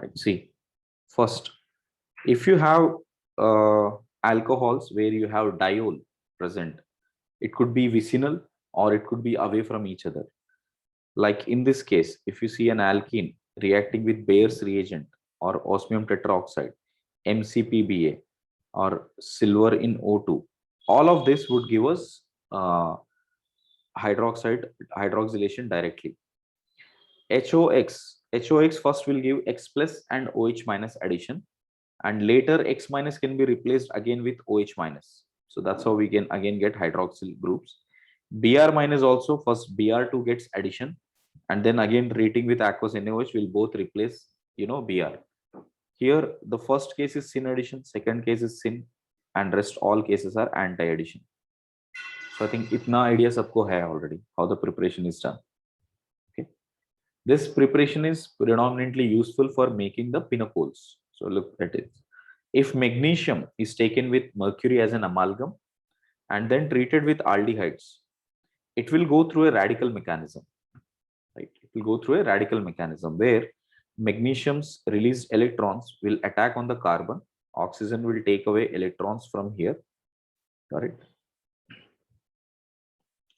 Right. See, first, if you have uh, alcohols where you have diol present, it could be vicinal or it could be away from each other. Like in this case, if you see an alkene reacting with Bayer's reagent or osmium tetraoxide, MCPBA, or silver in O2, all of this would give us uh, hydroxide hydroxylation directly. HOX first will give X plus and OH minus addition, and later X minus can be replaced again with OH minus. So that's how we can again get hydroxyl groups. Br minus also, first Br2 gets addition, and then again treating with aqueous NaOH will both replace Br. Here the first case is syn addition, second case is syn, and rest all cases are anti addition. So I think itna idea sabko hai already how the preparation is done. Okay, this preparation is predominantly useful for making the pinacoles. So look at it. If magnesium is taken with mercury as an amalgam and then treated with aldehydes, it will go through a radical mechanism, right? It will go through a radical mechanism where magnesium's released electrons will attack on the carbon. Oxygen will take away electrons from here, correct?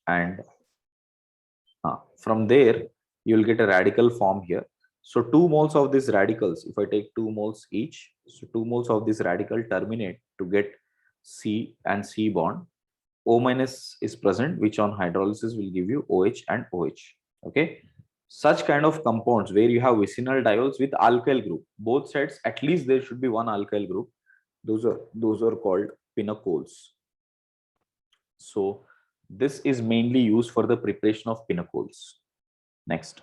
And from there, you will get a radical form here. So 2 moles of these radicals, if I take 2 moles each, so 2 moles of this radical terminate to get C and C bond. O minus is present, which on hydrolysis will give you OH and OH. Okay. Such kind of compounds where you have vicinal diols with alkyl group, both sides, at least there should be one alkyl group. Those are called pinacoles. So this is mainly used for the preparation of pinacoles. Next,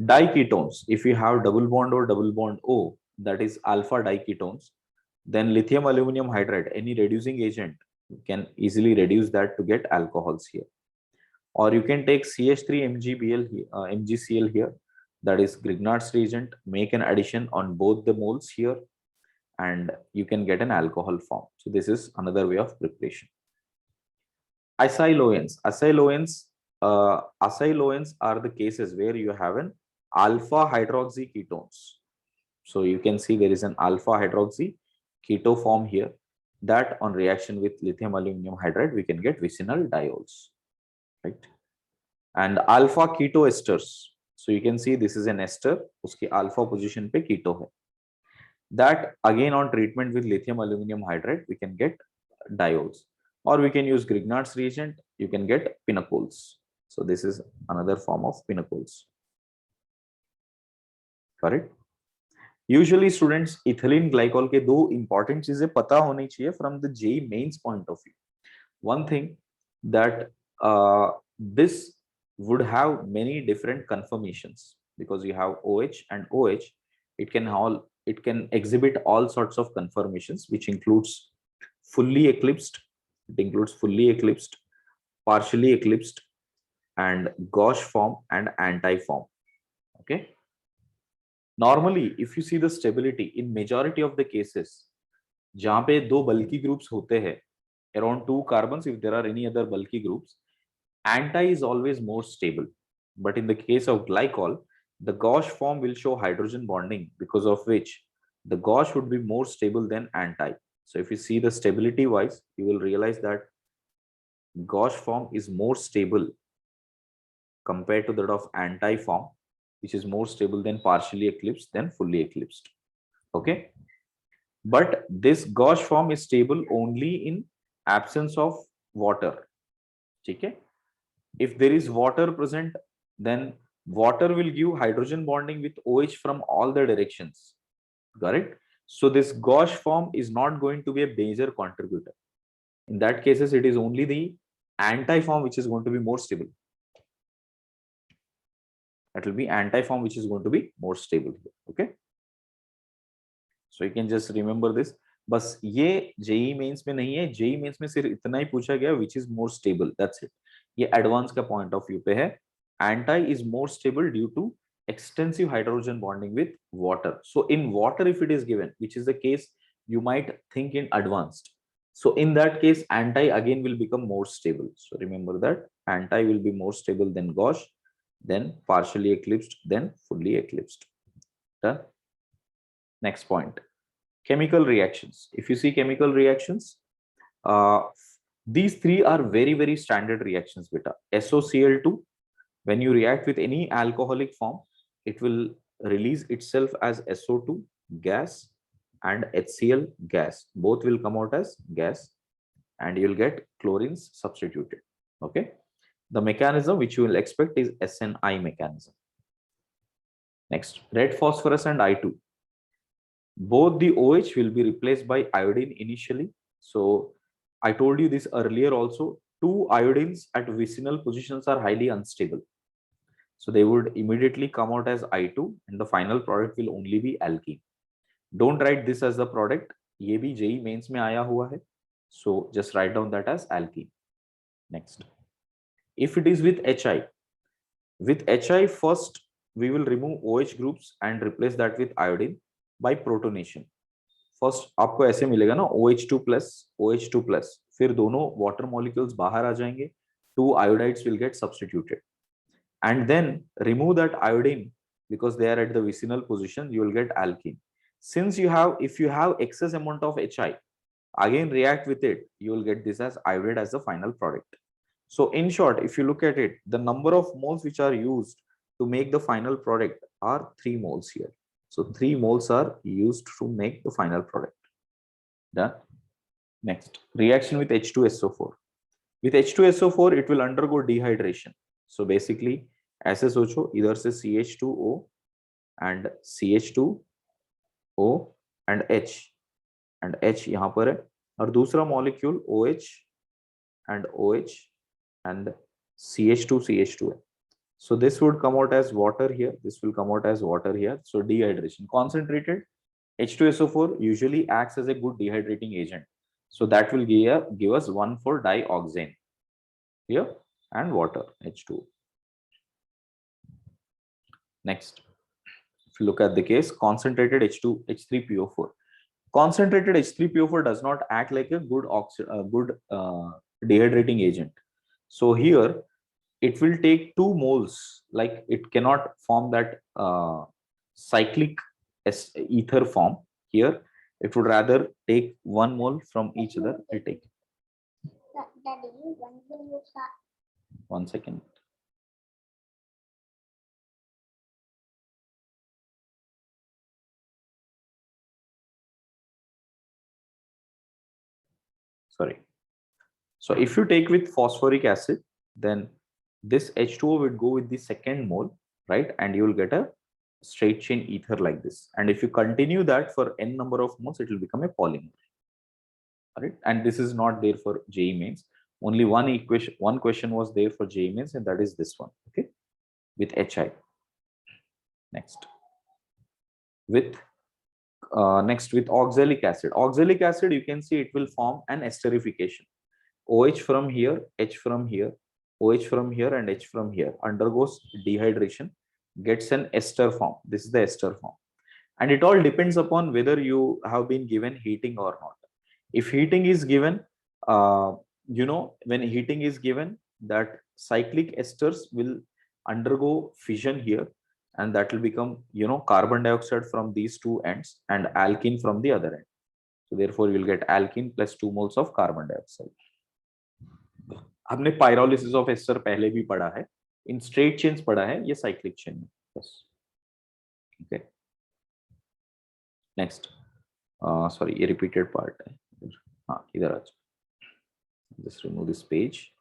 diketones. If you have double bond or double bond O, that is alpha diketones, then lithium aluminum hydride, any reducing agent, you can easily reduce that to get alcohols here. Or you can take CH3 MgCl here, that is Grignard's reagent, make an addition on both the moles here, and you can get an alcohol form. So this is another way of preparation. Acyloins. Acyloins are the cases where you have an alpha hydroxy ketones. So you can see there is an alpha hydroxy keto form here, that on reaction with lithium aluminum hydride we can get vicinal diols, right? And alpha keto esters. So you can see this is an ester, uski alpha position pe keto hai. That again on treatment with lithium aluminum hydride we can get diols, or we can use Grignard's reagent, you can get pinacoles. So this is another form of pinacoles, correct? Usually students, ethylene glycol के दो important चीजें पता होनी चाहिए from the JEE mains point of view. One thing that this would have many different conformations, because you have OH and OH, it can exhibit all sorts of conformations, which includes fully eclipsed, partially eclipsed, and gauche form and anti form. Okay. Normally, if you see the stability in majority of the cases, जहाँ पे दो bulky groups होते हैं, around 2 carbons, if there are any other bulky groups, anti is always more stable. But in the case of glycol, the gauche form will show hydrogen bonding, because of which the gauche would be more stable than anti. So if you see the stability wise, you will realize that gauche form is more stable compared to that of anti form, which is more stable than partially eclipsed than fully eclipsed. Okay. But this gauche form is stable only in absence of water. Okay. If there is water present, then water will give hydrogen bonding with OH from all the directions. Correct? So this gauche form is not going to be a major contributor. In that cases, it is only the anti form which is going to be more stable. That will be anti form which is going to be more stable here. Okay. So you can just remember this. बस ये JEE mains में नहीं है, JEE mains में सिर्फ इतना ही पूछा गया which is more stable, that's it. ये एडवांस का पॉइंट ऑफ व्यू पे है. Anti is more stable due to extensive hydrogen bonding with water. So in water, if it is given, which is the case, you might think in advanced. So in that case, anti again will become more stable. So remember that anti will be more stable than gauche, then partially eclipsed, then fully eclipsed. Done. Next point, chemical reactions. If you see chemical reactions, these three are very, very standard reactions, beta. SOCl2, when you react with any alcoholic form, it will release itself as SO2 gas and HCl gas. Both will come out as gas and you'll get chlorines substituted. Okay. The mechanism which you will expect is SNI mechanism. Next, red phosphorus and I2. Both the OH will be replaced by iodine initially. So I told you this earlier also. Two iodines at vicinal positions are highly unstable. So they would immediately come out as I2 and the final product will only be alkene. Don't write this as the product. ये भी JEE mains में आया हुआ है. So just write down that as alkene. Next. If it is with HI first we will remove OH groups and replace that with iodine by protonation. First आपको ऐसे मिलेगा ना OH2 plus, फिर दोनों water molecules बाहर आ जाएंगे, two iodides will get substituted. And then remove that iodine because they are at the vicinal position, you will get alkene. Since if you have excess amount of HI, again react with it, you will get this as iodide as the final product. So in short, if you look at it, the number of moles which are used to make the final product are 3 moles here. So 3 moles are used to make the final product. Done. Next, reaction with H2SO4. With H2SO4, it will undergo dehydration. So basically, ऐसे सोचो इधर से CH2O and CH2O and H यहाँ पर है और दूसरा molecule OH and OH and CH2 है. So this would come out as water here. This will come out as water here. So dehydration. Concentrated H2SO4 usually acts as a good dehydrating agent. So that will give us 1,4-dioxane here and water H2. Next, if you look at the case, concentrated H3PO4. Concentrated H3PO4 does not act like a good dehydrating agent. So here it will take 2 moles, like it cannot form that cyclic ether form. Here it would rather take 1 mole from each other. I take. Daddy, when will you start? 1 second. Sorry. So if you take with phosphoric acid, then this H2O would go with the second mole, right? And you will get a straight chain ether like this. And if you continue that for n number of moles, it will become a polymer. Right? And this is not there for JEE mains. Only one question was there for JEE mains, and that is this one. Okay, with HI. Next, with oxalic acid. Oxalic acid, you can see it will form an esterification. OH from here, H from here, OH from here, and H from here undergoes dehydration, gets an ester form. This is the ester form. And it all depends upon whether you have been given heating or not. If heating is given, when heating is given, that cyclic esters will undergo fission here, and that will become, carbon dioxide from these two ends and alkene from the other end. So therefore, you will get alkene plus 2 moles of carbon dioxide. हमने pyrolysis of ester पहले भी पढ़ा है, in straight chains पढ़ा है, ये cyclic chain है बस. Okay. Next, sorry, ये repeated part है. हाँ, इधर आ जाओ. Just remove this page.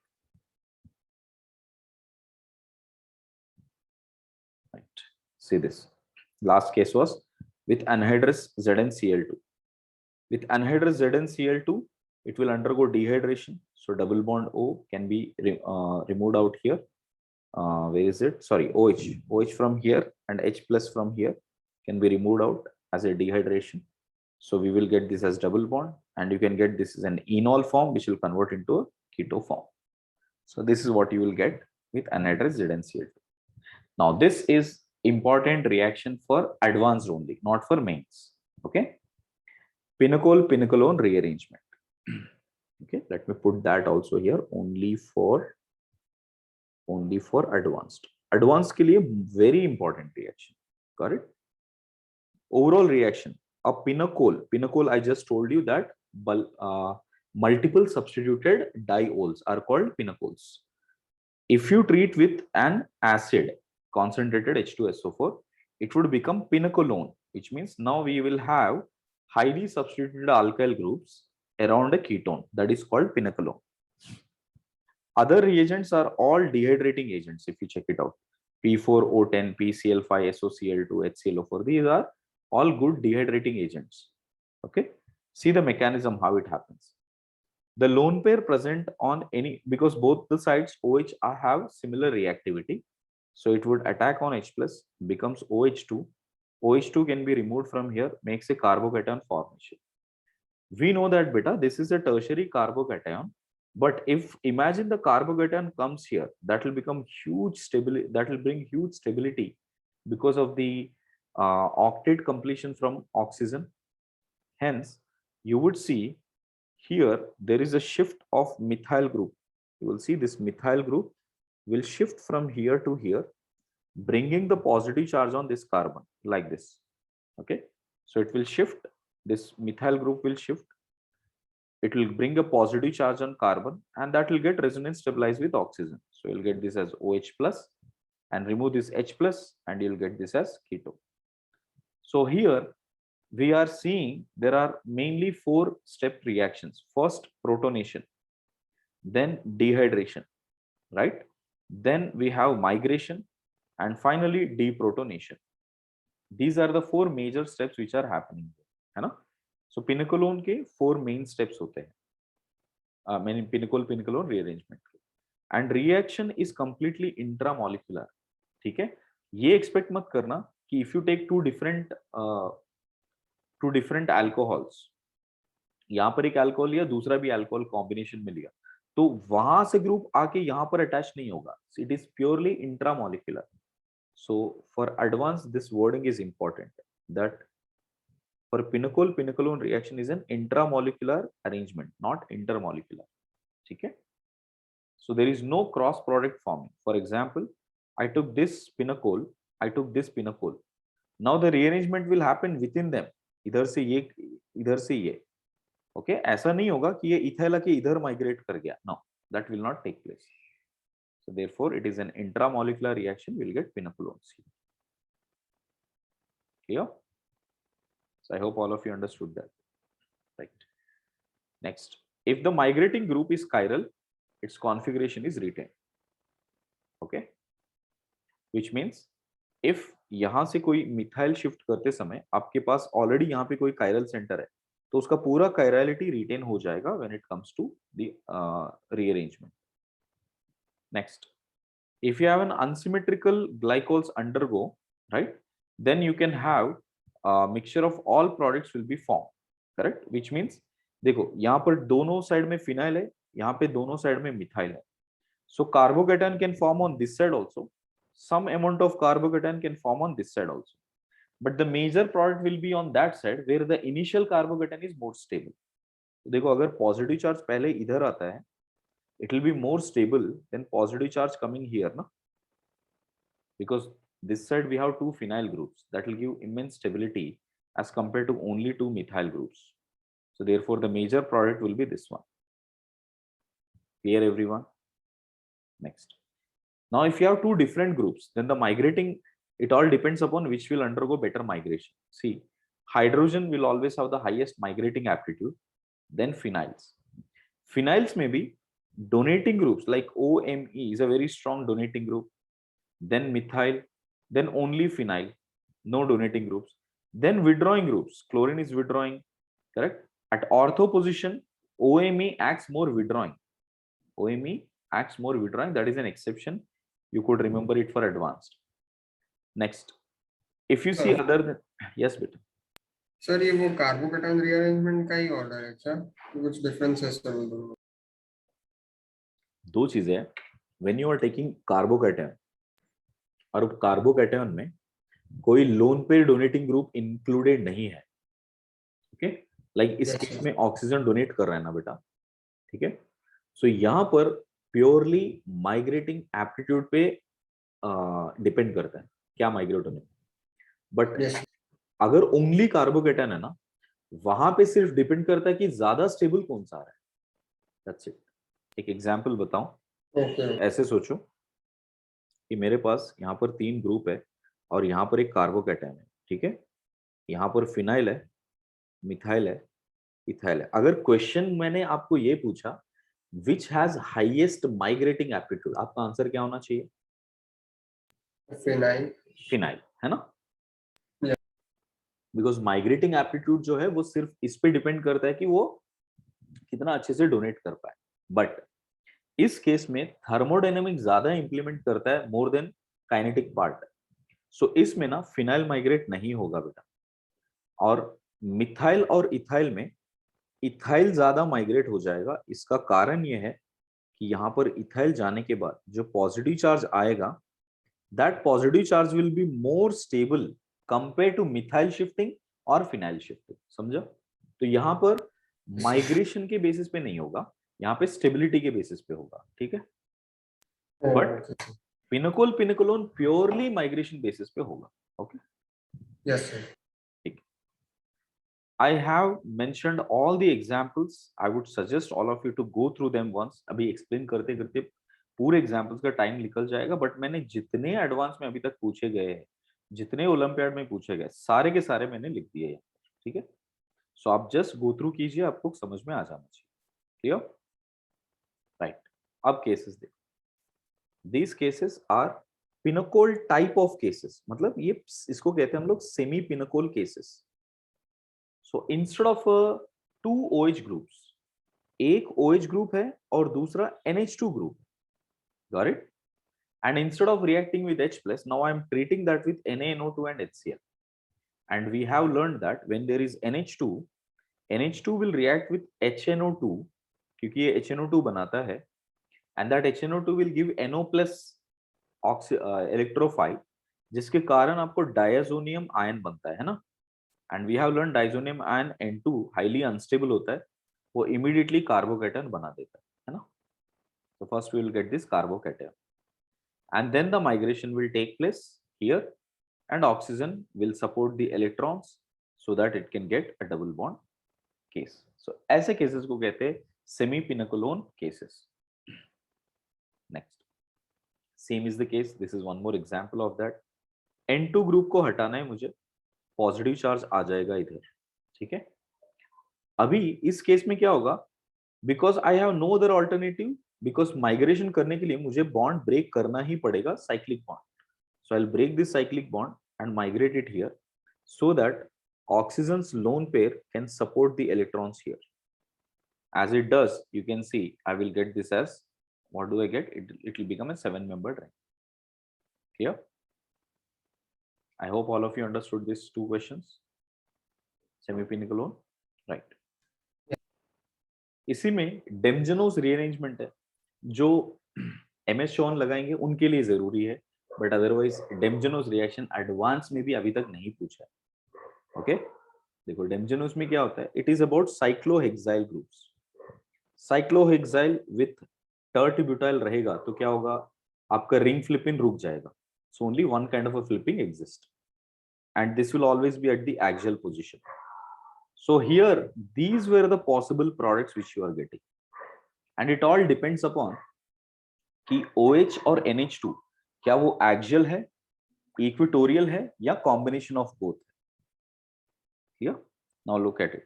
Right. See this. Last case was with anhydrous ZnCl2. With anhydrous ZnCl2, it will undergo dehydration. So double bond O can be removed out here. Where is it? Sorry, OH. OH from here and H plus from here can be removed out as a dehydration. So we will get this as double bond, and you can get this as an enol form, which will convert into a keto form. So this is what you will get with anhydrous ZnCl2. Now this is important reaction for advanced only, not for mains. Okay. Pinacol-pinacolone rearrangement. Okay, let me put that also here, only for advanced. Advanced के लिए very important reaction. Got it? Overall reaction. a pinacol, I just told you that multiple substituted diols are called pinacols. If you treat with an acid, concentrated H2SO4, it would become pinacolone, which means now we will have highly substituted alkyl groups around a ketone, that is called pinacolone. Other reagents are all dehydrating agents. If you check it out, P4O10, PCl5, SOCl2, HClO4, these are all good dehydrating agents. Okay, see the mechanism how it happens. The lone pair present on any, because both the sides OH have similar reactivity, so it would attack on H plus, becomes OH2. OH2 can be removed from here, makes a carbocation formation. We know that beta, this is a tertiary carbocation, but if imagine the carbocation comes here, that will become huge stability, that will bring huge stability because of the octet completion from oxygen. Hence, you would see here there is a shift of methyl group. You will see this methyl group will shift from here to here, bringing the positive charge on this carbon like this. Okay, so it will shift, this methyl group will shift, it will bring a positive charge on carbon, and that will get resonance stabilized with oxygen. So you'll get this as OH plus, and remove this H plus, and you'll get this as ketone. So here we are seeing there are mainly 4-step reactions. First, protonation, then dehydration, right? Then we have migration, and finally deprotonation. These are the 4 major steps which are happening, है ना? So pinacolone के 4 main steps होते हैं, pinacol rearrangement, and reaction is completely intramolecular. ठीक है, ये expect मत करना कि if you take two different alcohols, यहाँ पर एक अल्कोहल लिया, दूसरा भी अल्कोहल कॉम्बिनेशन में लिया, तो वहां से ग्रुप आके यहाँ पर अटैच नहीं होगा. It is purely intramolecular. So for advance this wording is important, that for pinacol-pinacolone reaction is an intramolecular arrangement, not intermolecular. Okay, so there is no cross product forming. For example, I took this pinacol, I took this pinacol. Now the rearrangement will happen within them. इधर से ये, इधर से ये. Okay, ऐसा नहीं होगा कि ये इथाइल के इधर माइग्रेट कर गया. No, that will not take place. So therefore, it is an intramolecular reaction. We'll get pinacolones here. Clear? So I hope all of you understood that. Right. Next, if the migrating group is chiral, its configuration is retained. Okay, which means if यहाँ से कोई methyl shift करते समय आपके पास already यहाँ पे कोई chiral center है, तो उसका पूरा chirality retain हो जाएगा when it comes to the rearrangement. Next, if you have an unsymmetrical glycols undergo, right, then you can have mixture of all products will be formed, correct? Which means देखो यहाँ पर दोनों side में phenyl है, यहाँ पे दोनों side में मिथाइल है. So carbocation can form on this side also. Some amount of carbocation can form on this side also. But the major product will be on that side where the initial carbocation is more stable. देखो अगर positive charge पहले इधर आता है, it will be more stable than positive charge coming here, na? Because this side we have 2 phenyl groups that will give immense stability as compared to only 2 methyl groups. So therefore the major product will be this one. Clear everyone? Next, now if you have 2 different groups, then the migrating, it all depends upon which will undergo better migration. See, hydrogen will always have the highest migrating aptitude, then phenyls. Phenyls may be donating groups, like OMe is a very strong donating group, then methyl, then only phenyl, no donating groups, then withdrawing groups, chlorine is withdrawing, correct? At ortho position, OMe acts more withdrawing. OMe acts more withdrawing, that is an exception. You could remember it for advanced. Next, if you see other than, yes beta. Sir ये वो carbocation rearrangement का ही order है क्या? कुछ difference है sir दोनों? दो चीजें, when you are taking carbocation और कार्बोकेटायन में कोई lone pair donating group included नहीं है. ओके, लाइक इस केस में ऑक्सीजन डोनेट कर रहा है ना बेटा, ठीक है? सो यहाँ पर प्योरली माइग्रेटिंग एप्टीट्यूड पे डिपेंड करता है क्या माइग्रेट होने. बट अगर ओनली कार्बोकेटन है ना, वहां पे सिर्फ डिपेंड करता है कि ज्यादा स्टेबल कौन सा आ रहा है, दैट्स इट। एक एग्जांपल बताऊं, ओके ऐसे सोचो कि मेरे पास यहाँ पर 3 ग्रुप है और यहाँ पर एक कार्बोकेटन है, ठीक है। यहाँ पर फिनाइल है, मिथाइल है, इथाइल है। अगर क्वेश्चन मैंने आपको ये पूछा which has highest migrating aptitude, आपका आंसर क्या होना चाहिए? फिनाइल। फिनाइल, है ना। Yeah. बिकॉज माइग्रेटिंग एप्टीट्यूड जो है वो सिर्फ इस पे डिपेंड करता है कि वो कितना अच्छे से डोनेट कर पाए, बट इस केस में थर्मोडायनेमिक ज्यादा इंप्लीमेंट करता है मोर देन काइनेटिक पार्ट। सो इसमें ना फिनाइल माइग्रेट नहीं होगा बेटा। और मिथाइल और इथाइल में इथाइल ज्यादा माइग्रेट हो जाएगा। इसका कारण यह है कि यहाँ पर इथाइल जाने के बाद जो पॉजिटिव चार्ज आएगा, that positive charge will be more stable compare two methyl shifting और फिनाइल शिफ्टिंग, समझा। तो यहाँ पर माइग्रेशन के बेसिस पे नहीं होगा, यहाँ पे स्टेबिलिटी के बेसिस पे होगा, ठीक है। बट पिनकोल पिनकोलोन प्योरली माइग्रेशन बेसिस पे होगा, ओके। Yes sir. ठीक। I have mentioned all the examples. I would suggest all of you to go through them once. अभी explain करते करते पूरे एग्जाम्पल्स का टाइम निकल जाएगा, बट मैंने जितने एडवांस में अभी तक पूछे गए हैं, जितने ओलंपियाड में पूछे गए, सारे के सारे मैंने लिख दिए हैं, ठीक है। सो आप जस्ट गो थ्रू कीजिए, आपको समझ में आ जाना चाहिए, क्लियर, राइट। अब केसेस देखो। These cases are pinacol type of cases, मतलब ये इसको कहते हैं हम लोग semi pinacol cases. So instead of 2 OH groups, एक OH ग्रुप है और दूसरा NH2 group, got it. And instead of reacting with H plus, now I am treating that with NaNO2 and HCl. And we have learned that when there is NH2, NH2 will react with HNO2 क्योंकि ये HNO2 बनाता है, and that HNO2 will give NO plus electrophile, जिसके कारण आपको diazonium ion बनता है ना। And we have learned diazonium ion N2 highly unstable होता है, वो immediately कार्बोकेटन बना देता है ना। So first we will get this carbocation, and then the migration will take place here, and oxygen will support the electrons so that it can get a double bond case. So ऐसे cases को कहते हैं semi pinacolone cases. Next, same is the case. This is one more example of that. N2 group को हटाना है मुझे, positive charge आ जाएगा इधर, ठीक है। अभी इस केस में क्या होगा, because I have no other alternative, because migration करने के लिए मुझे बॉन्ड ब्रेक करना ही पड़ेगा, cyclic bond. So I'll break this cyclic bond and migrate it here so that oxygen's lone pair can support the electrons here. As it does, you can see I will get this as, what do I get? It will become a 7-membered ring. Clear? I hope all of you understood these 2 questions. Semi-pinicolone, right? इसी में डेमजनोस rearrangement है, जो MS Shawn लगाएंगे उनके लिए जरूरी है, but otherwise डेमजनोस reaction advance में भी अभी तक नहीं पूछा है, ओके। देखो डेमजनोस में क्या होता है, it is about cyclohexyl groups. Cyclohexyl with tert-butyl रहेगा तो क्या होगा, आपका रिंग फ्लिपिंग रुक जाएगा। So only one kind of a flipping exist, and this will always be at the axial position. So here these were the possible products which you are getting, and it all depends upon कि OH और NH2 क्या वो axial है, equatorial है या combination of both है। Here now look at it,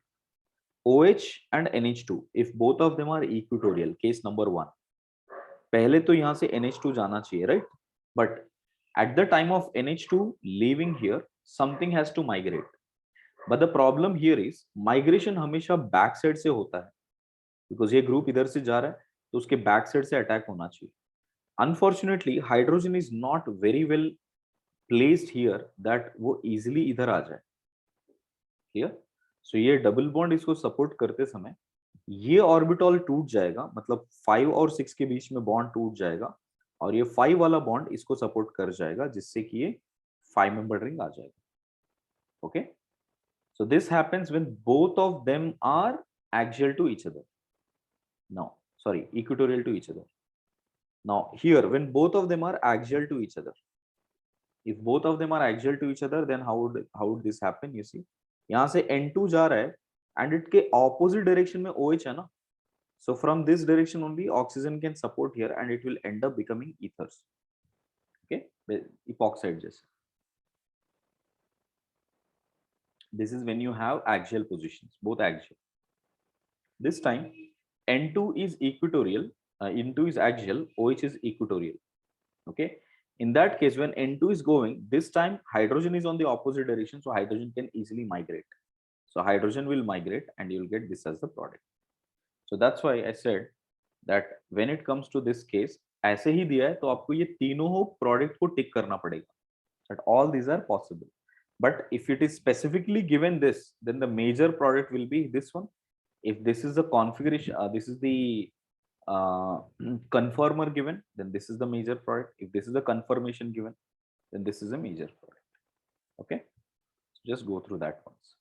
OH and NH2 if both of them are equatorial, case number 1, पहले तो यहाँ से NH2 जाना चाहिए, right? But at the time of NH2 leaving here, something has to migrate. But the problem here is migration हमेशा back side से होता है, बिकॉज ये ग्रुप इधर से जा रहा है तो उसके बैक साइड से अटैक होना चाहिए। Unfortunately hydrogen is not very well placed here that वो इजिली इधर आ जाए, क्लियर। सो ये डबल बॉन्ड इसको सपोर्ट करते समय ये ऑर्बिटल टूट जाएगा, मतलब 5 और 6 के बीच में बॉन्ड टूट जाएगा, और ये 5 वाला बॉन्ड इसको सपोर्ट कर जाएगा, जिससे कि ये 5 मेंबर रिंग आ जाएगा, okay. So this happens when both of them are axial to each other. No, sorry, equatorial to each other. Now here, when both of them are axial to each other, if both of them are axial to each other, then how would this happen? You see, यहाँ से N2 जा रहा है and it के opposite direction में OH है ना, so from this direction only oxygen can support here and it will end up becoming ethers. Okay, epoxide जैसे. This is when you have axial positions, both axial. This time N2 is equatorial, N2 is axial, OH is equatorial. Okay, in that case when N2 is going, this time hydrogen is on the opposite direction, so hydrogen can easily migrate. So hydrogen will migrate and you will get this as the product. So that's why I said that when it comes to this case, ऐसे ही दिया है तो आपको ये तीनों product को टिक करना पड़ेगा, that all these are possible. But if it is specifically given this, then the major product will be this one. If this is the configuration, this is the conformer given, then this is the major product. If this is the conformation given, then this is a major product. Okay, so just go through that once.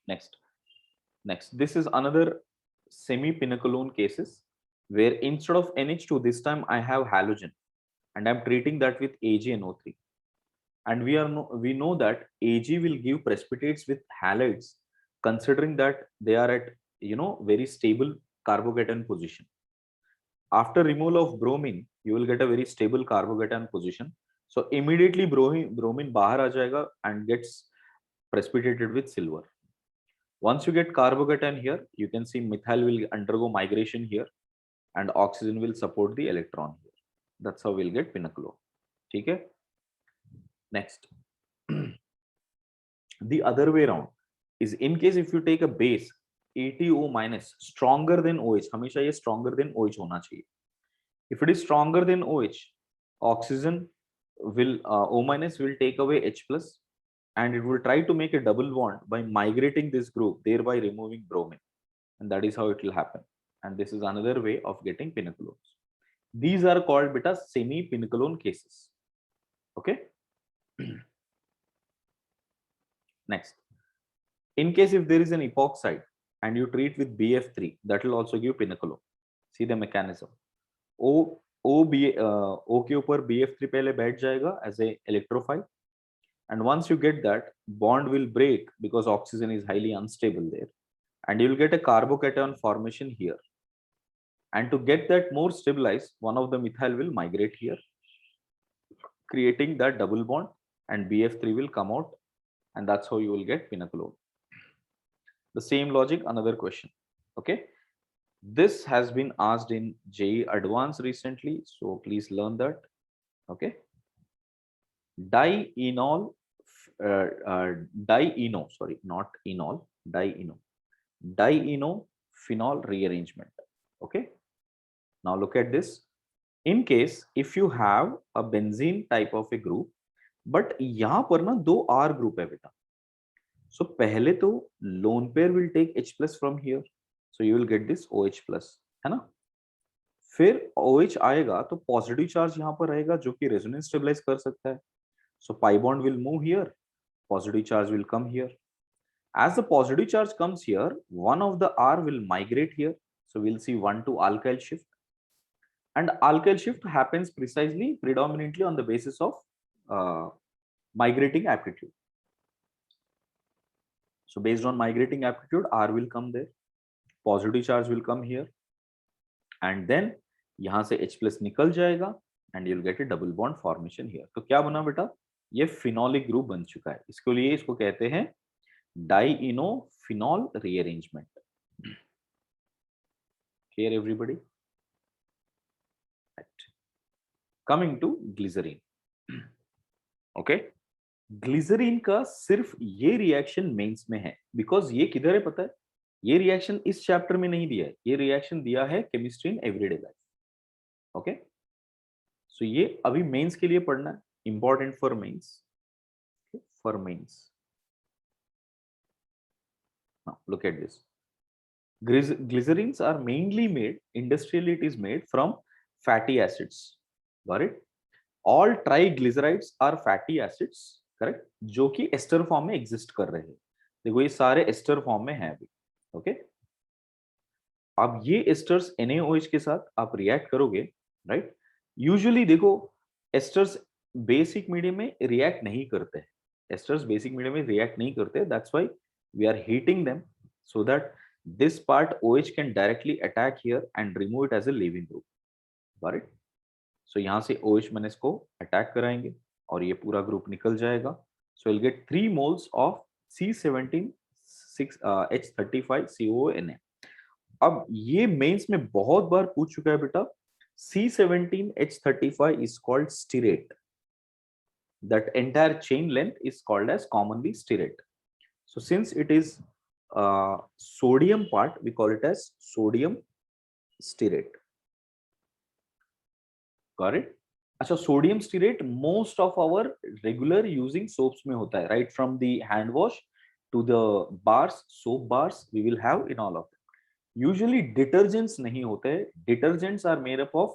Next, this is another semi-pinnacle cases where instead of NH2, this time I have halogen and I'm treating that with AgNO3. And we know that Ag will give precipitates with halides, considering that they are at very stable carbocation position. After removal of bromine, you will get a very stable carbocation position. So immediately bromine bahar aa jayega and gets precipitated with silver. Once you get carbocation here, you can see methyl will undergo migration here and oxygen will support the electron here. That's how we'll get pinnacle. Okay? Next, the other way around is in case if you take a base ATO minus stronger than OH, हमेशा ये stronger than OH होना चाहिए. If it is stronger than OH, oxygen will O minus will take away H plus and it will try to make a double bond by migrating this group, thereby removing bromine, and that is how it will happen. And this is another way of getting pinnacle-ones. These are called beta semi-pinnacle cases. Okay. Next, in case if there is an epoxide and you treat with BF3, that will also give pinnacle. See the mechanism. O के ऊपर BF3 पहले बैठ जाएगा as a electrophile, and once you get that, bond will break because oxygen is highly unstable there, and you will get a carbocation formation here. And to get that more stabilized, one of the methyl will migrate here, creating that double bond, and BF3 will come out, and that's how you will get pinnacle. The same logic, another question. Okay, this has been asked in JEE Advanced recently, so please learn that. Okay, dieno, sorry, not enol, dieno phenol rearrangement. Okay, now look at this. In case if you have a benzene type of a group, but यहाँ पर ना दो R group है बेटा. So पहले तो lone pair will take H plus from here, so you will get this OH plus, है ना. फिर OH आएगा तो पॉजिटिव चार्ज यहाँ पर रहेगा जो कि रेजोनेंस स्टेबलाइज कर सकता है. So pi bond will move here, positive charge will come here. As the positive charge comes here, one of the R will migrate here. So we'll see 1 to alkyl shift. And alkyl shift happens predominantly on the basis of migrating aptitude. So based on migrating aptitude, R will come there, positive charge will come here, and then यहाँ से H plus निकल जाएगा and you'll get a double bond formation here. तो क्या बना बेटा? ये phenolic group बन चुका है. इसके लिए इसको कहते हैं dieno-phenol rearrangement. Clear everybody? Right. Coming to glycerine. Okay. Glycerine का सिर्फ ये रिएक्शन मेंस में है, बिकॉज ये किधर है पता है? ये रिएक्शन इस चैप्टर में नहीं दिया है, ये रिएक्शन दिया है chemistry in everyday life. Okay, so ये अभी मेंस के लिए पढ़ना है, important for mains. For mains, look at this. Glycerines are mainly made, industrially it is made from fatty acids. Got it? All triglycerides are fatty acids, correct, जो कि ester form में exist कर रहे हैं. देखो ये सारे एस्टर फॉर्म में हैं अभी. ओके, अब ये एस्टर्स NaOH के साथ आप रिएक्ट करोगे, राइट. यूजुअली देखो एस्टर्स बेसिक मीडियम में रिएक्ट नहीं करते हैं, एस्टर्स बेसिक मीडियम में रिएक्ट नहीं करते, that's why we are heating them so that this part OH can directly attack here and remove it as a leaving group, got it? So यहाँ से OH मैंने इसको अटैक कराएंगे और ये पूरा ग्रुप निकल जाएगा, so will get 3 moles of C17 H35 CONA। अब ये मेंस में बहुत बार पूछ चुका है बेटा, C17 H35 is called stearate. That entire chain length is called as commonly stearate. So since it is sodium part, we call it as sodium stearate. Got it? अच्छा, sodium stearate most of our regular using soaps में होता है, right from the hand wash to the bars, soap bars, we will have in all of them. Usually detergents नहीं होते, detergents are made up of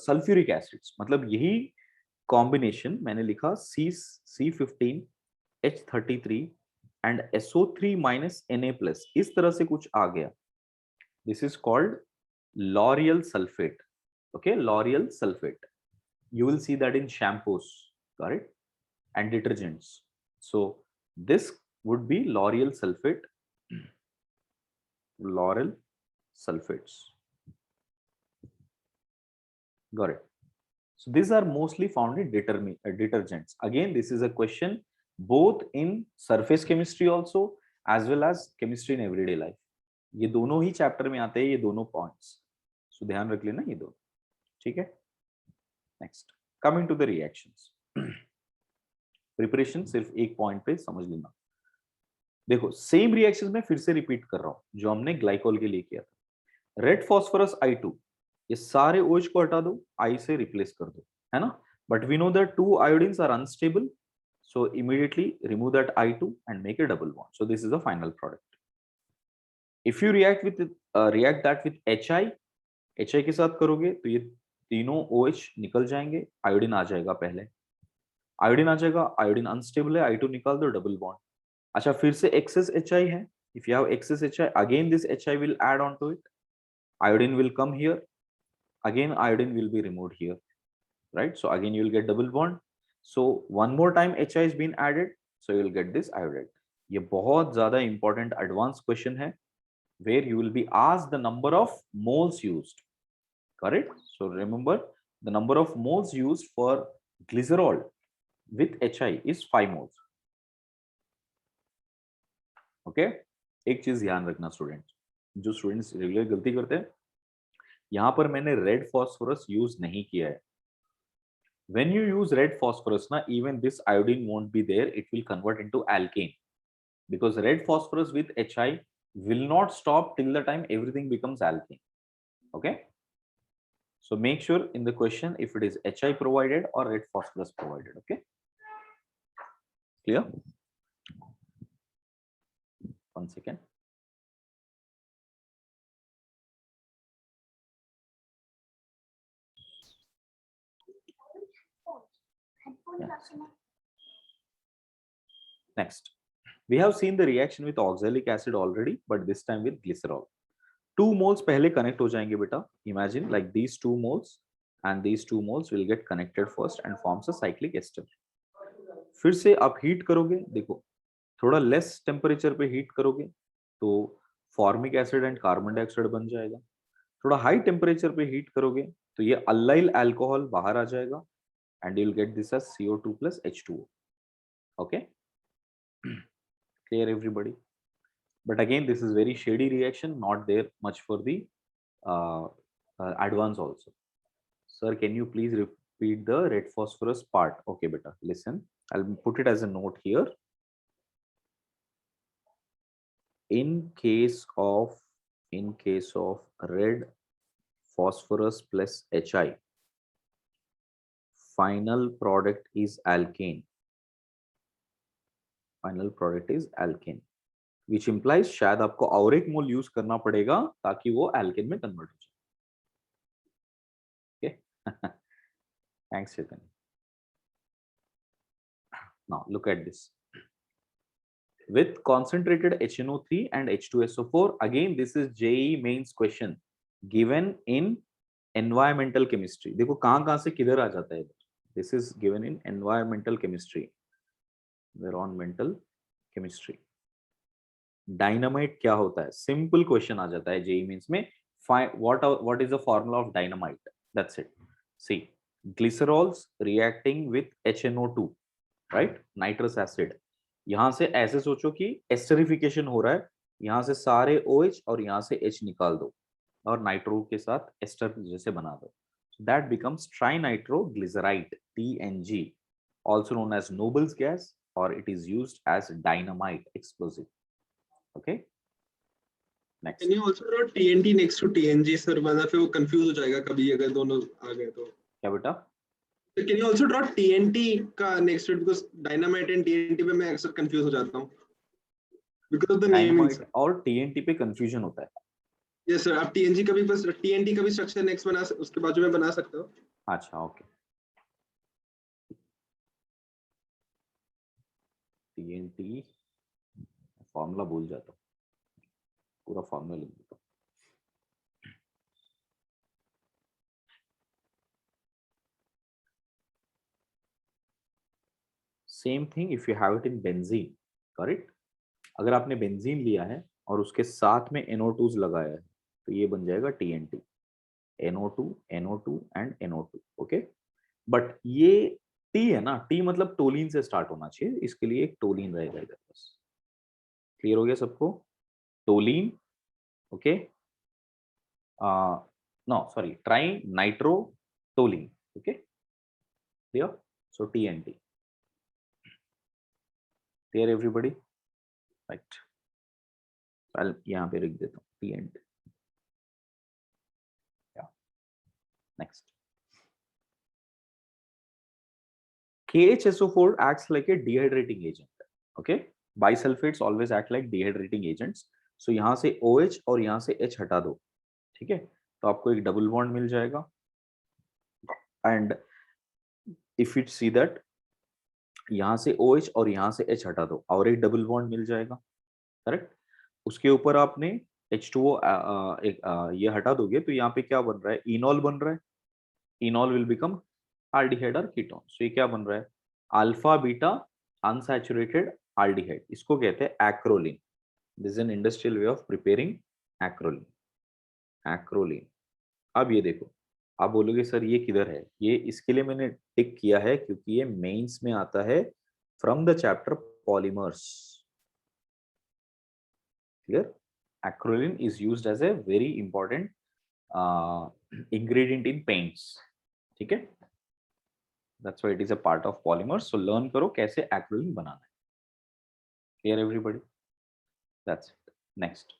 sulfuric acids, मतलब यही combination मैंने लिखा C15 H33 and SO3 minus Na plus, इस तरह से कुछ आ गया, this is called L'Oréal sulphate. Okay, L'Oréal sulphate, you will see that in shampoos, got it, and detergents. So this would be lauryl sulfate, lauryl sulfates, got it. So these are mostly found in detergents. Again, this is a question both in surface chemistry also as well as chemistry in everyday life. ये दोनों ही chapter में आते हैं, ये दोनों points, सो ध्यान रख लेना ये दो, ठीक है। Next, coming to the reactions, preparation सिर्फ एक पॉइंट पे समझ लेना। देखो, सेम रिएक्शंस में फिर से रिपीट कर रहा हूं जो हमने ग्लाइकोल के लिए किया था। रेड फॉस्फोरस I2, ये सारे OH को हटा दो, I से रिप्लेस कर दो, है ना। But we know that 2 iodines are unstable, so immediately remove that I2 and make a double bond. So this is the final product. If you react that with HI के साथ करोगे तो ये तीनों OH निकल जाएंगे, आयोडीन आ जाएगा, पहले आयोडीन आ जाएगा, आयोडीन अनस्टेबल है, I2 निकाल दो, डबल बॉन्ड। अच्छा, फिर से excess HI है, if you have excess HI, again this HI will add on to it, iodine will come here, again iodine will be removed here, right? So again you will get double bond, so one more time HI is being added, so you will get this iodide. ये बहुत ज्यादा important advanced question है where you will be asked the number of moles used, correct? So remember, the number of moles used for glycerol with HI is 5 moles. Okay, एक चीज ध्यान रखना student, जो students regular गलती करते हैं, यहां पर मैंने रेड फॉस्फोरस यूज नहीं किया है। When you use red phosphorus, na, even this iodine won't be there, it will convert into alkane, because red phosphorus with HI will not stop till the time everything becomes alkane. Okay, so make sure in the question if it is HI provided or red phosphorus provided. Okay, clear? One second. Yeah. Next, we have seen the reaction with oxalic acid already, but this time with glycerol. 2 moles पहले connect हो जाएंगे बेटा. Imagine like these 2 moles and these 2 moles will get connected first and forms a cyclic ester. फिर से आप heat करोगे, देखो थोड़ा लेस टेम्परेचर पे हीट करोगे तो formic acid and carbon dioxide बन जाएगा। थोड़ा हाई टेम्परेचर पे हीट करोगे तो ये अल्लाइल अल्कोहल बाहर आ जाएगा and you will get this as CO2 plus H2O. Okay, clear everybody? But again, this is very shady reaction, not there much for the advance also. Sir, can you please repeat the red phosphorus part? Okay beta, listen, I'll put it as a note here. In case of red phosphorus plus HI, final product is alkane. Final product is alkane, which implies शायद आपको और एक मोल use करना पड़ेगा ताकि वो alkane में convert हो जाए। Okay, thanks Chetan. Now look at this. With concentrated HNO3 and H2SO4, again this is JEE mains question given in environmental chemistry. देखो कहां से किधर आ जाता है, This is given in environmental chemistry. Environmental chemistry. Dynamite क्या होता है? Simple question आ जाता है JEE means में. What is the formula of dynamite? That's it. See, glycerols reacting with HNO2, right? Nitrous acid. यहाँ से ऐसे सोचो कि एस्टरिफिकेशन हो रहा है, यहाँ से सारे OH और यहाँ से H निकाल दो और नाइट्रो के साथ एस्टर जैसे बना दो. That becomes trinitroglycerite, TNG, also known as Nobel's gas, or it is used as dynamite explosive. Okay. Next. Can you also draw TNT next to TNG, sir? वरना फिर वो confuse हो जाएगा कभी अगर दोनों आ गए तो. क्या बेटा? Can you also draw TNT का next to it, because dynamite and TNT पे मैं अक्सर confuse हो जाता हूँ. Because of the naming. Dynamite और TNT पे confusion होता है. Yes sir, आप TNT का भी structure next बना उसके बाजू में बना सकते हो. अच्छा, okay. TNT फॉर्मूला भूल जाता हूँ, पूरा फॉर्मूला लिख देता हूँ. Same thing if you have it in benzene, correct? अगर आपने बेंजीन लिया है और उसके साथ में NO2 लगाया है तो ये बन जाएगा TNT. NO2, NO2 and NO2. Okay, but ये T है ना, T मतलब टोलिन से स्टार्ट होना चाहिए, इसके लिए एक टोलिन रहेगा इधर. बस क्लियर हो गया सबको? Toluene, okay, no sorry, trinitrotoluene. Okay, clear? So TNT. Clear everybody? Right, यहाँ पे लिख देता हूँ TNT. Next, KHSO4 acts like a dehydrating agent. Okay, bisulfates always act like dehydrating agents. So यहाँ से OH और यहाँ से H हटा दो, ठीक है, तो आपको एक डबल बॉन्ड मिल जाएगा. And if it see that यहाँ से OH और यहाँ से H हटा दो और एक डबल बॉन्ड मिल जाएगा, करेक्ट? उसके ऊपर आपने H2O ये हटा दोगे तो यहाँ पे क्या बन रहा है? इनॉल बन रहा है. इनॉल विल बिकम aldehyde और कीटोन. सो ये क्या बन रहा है? Alpha beta unsaturated aldehyde. इसको कहते हैं acrolein. This is an industrial way of preparing acrolein. Acrolein. अब ये देखो, आप बोलोगे सर ये किधर है? ये इसके लिए मैंने टिक किया है क्योंकि ये मेंस में आता है from the chapter polymers. Clear? Acrolein is used as a very important ingredient in paints. ठीक है? That's why it is a part of polymers. So learn करो कैसे acrolein बनाना है. Clear everybody? That's it. Next,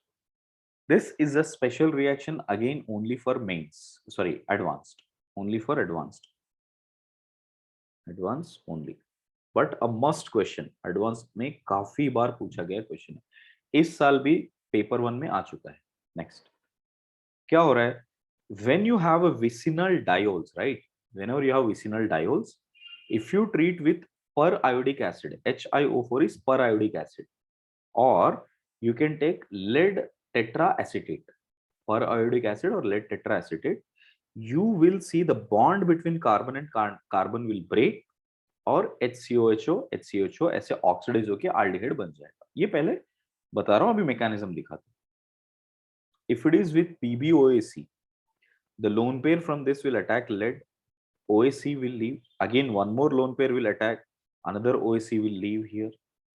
this is a special reaction again only for mains. Sorry, advanced. Only for advanced. Advanced only. But a must question. Advanced में काफी बार पूछा गया question है. इस साल भी पेपर 1 में आ चुका है. Next, क्या हो रहा है? When you have a vicinal diols, right? Whenever you have vicinal diols, if you treat with periodic acid, HiO4 is periodic acid, or you can take lead tetraacetate, periodic acid or lead tetraacetate, you will see the bond between carbon and carbon will break और HCOHO ऐसे oxidise होके aldehyde बन जाएगा. ये पहले बता रहा हूँ, अभी मैकेनिज्म दिखाता हूँ. If it is with PbOAC, the lone pair from this will attack lead, OAC will leave, again one more lone pair will attack, another OAC will leave here,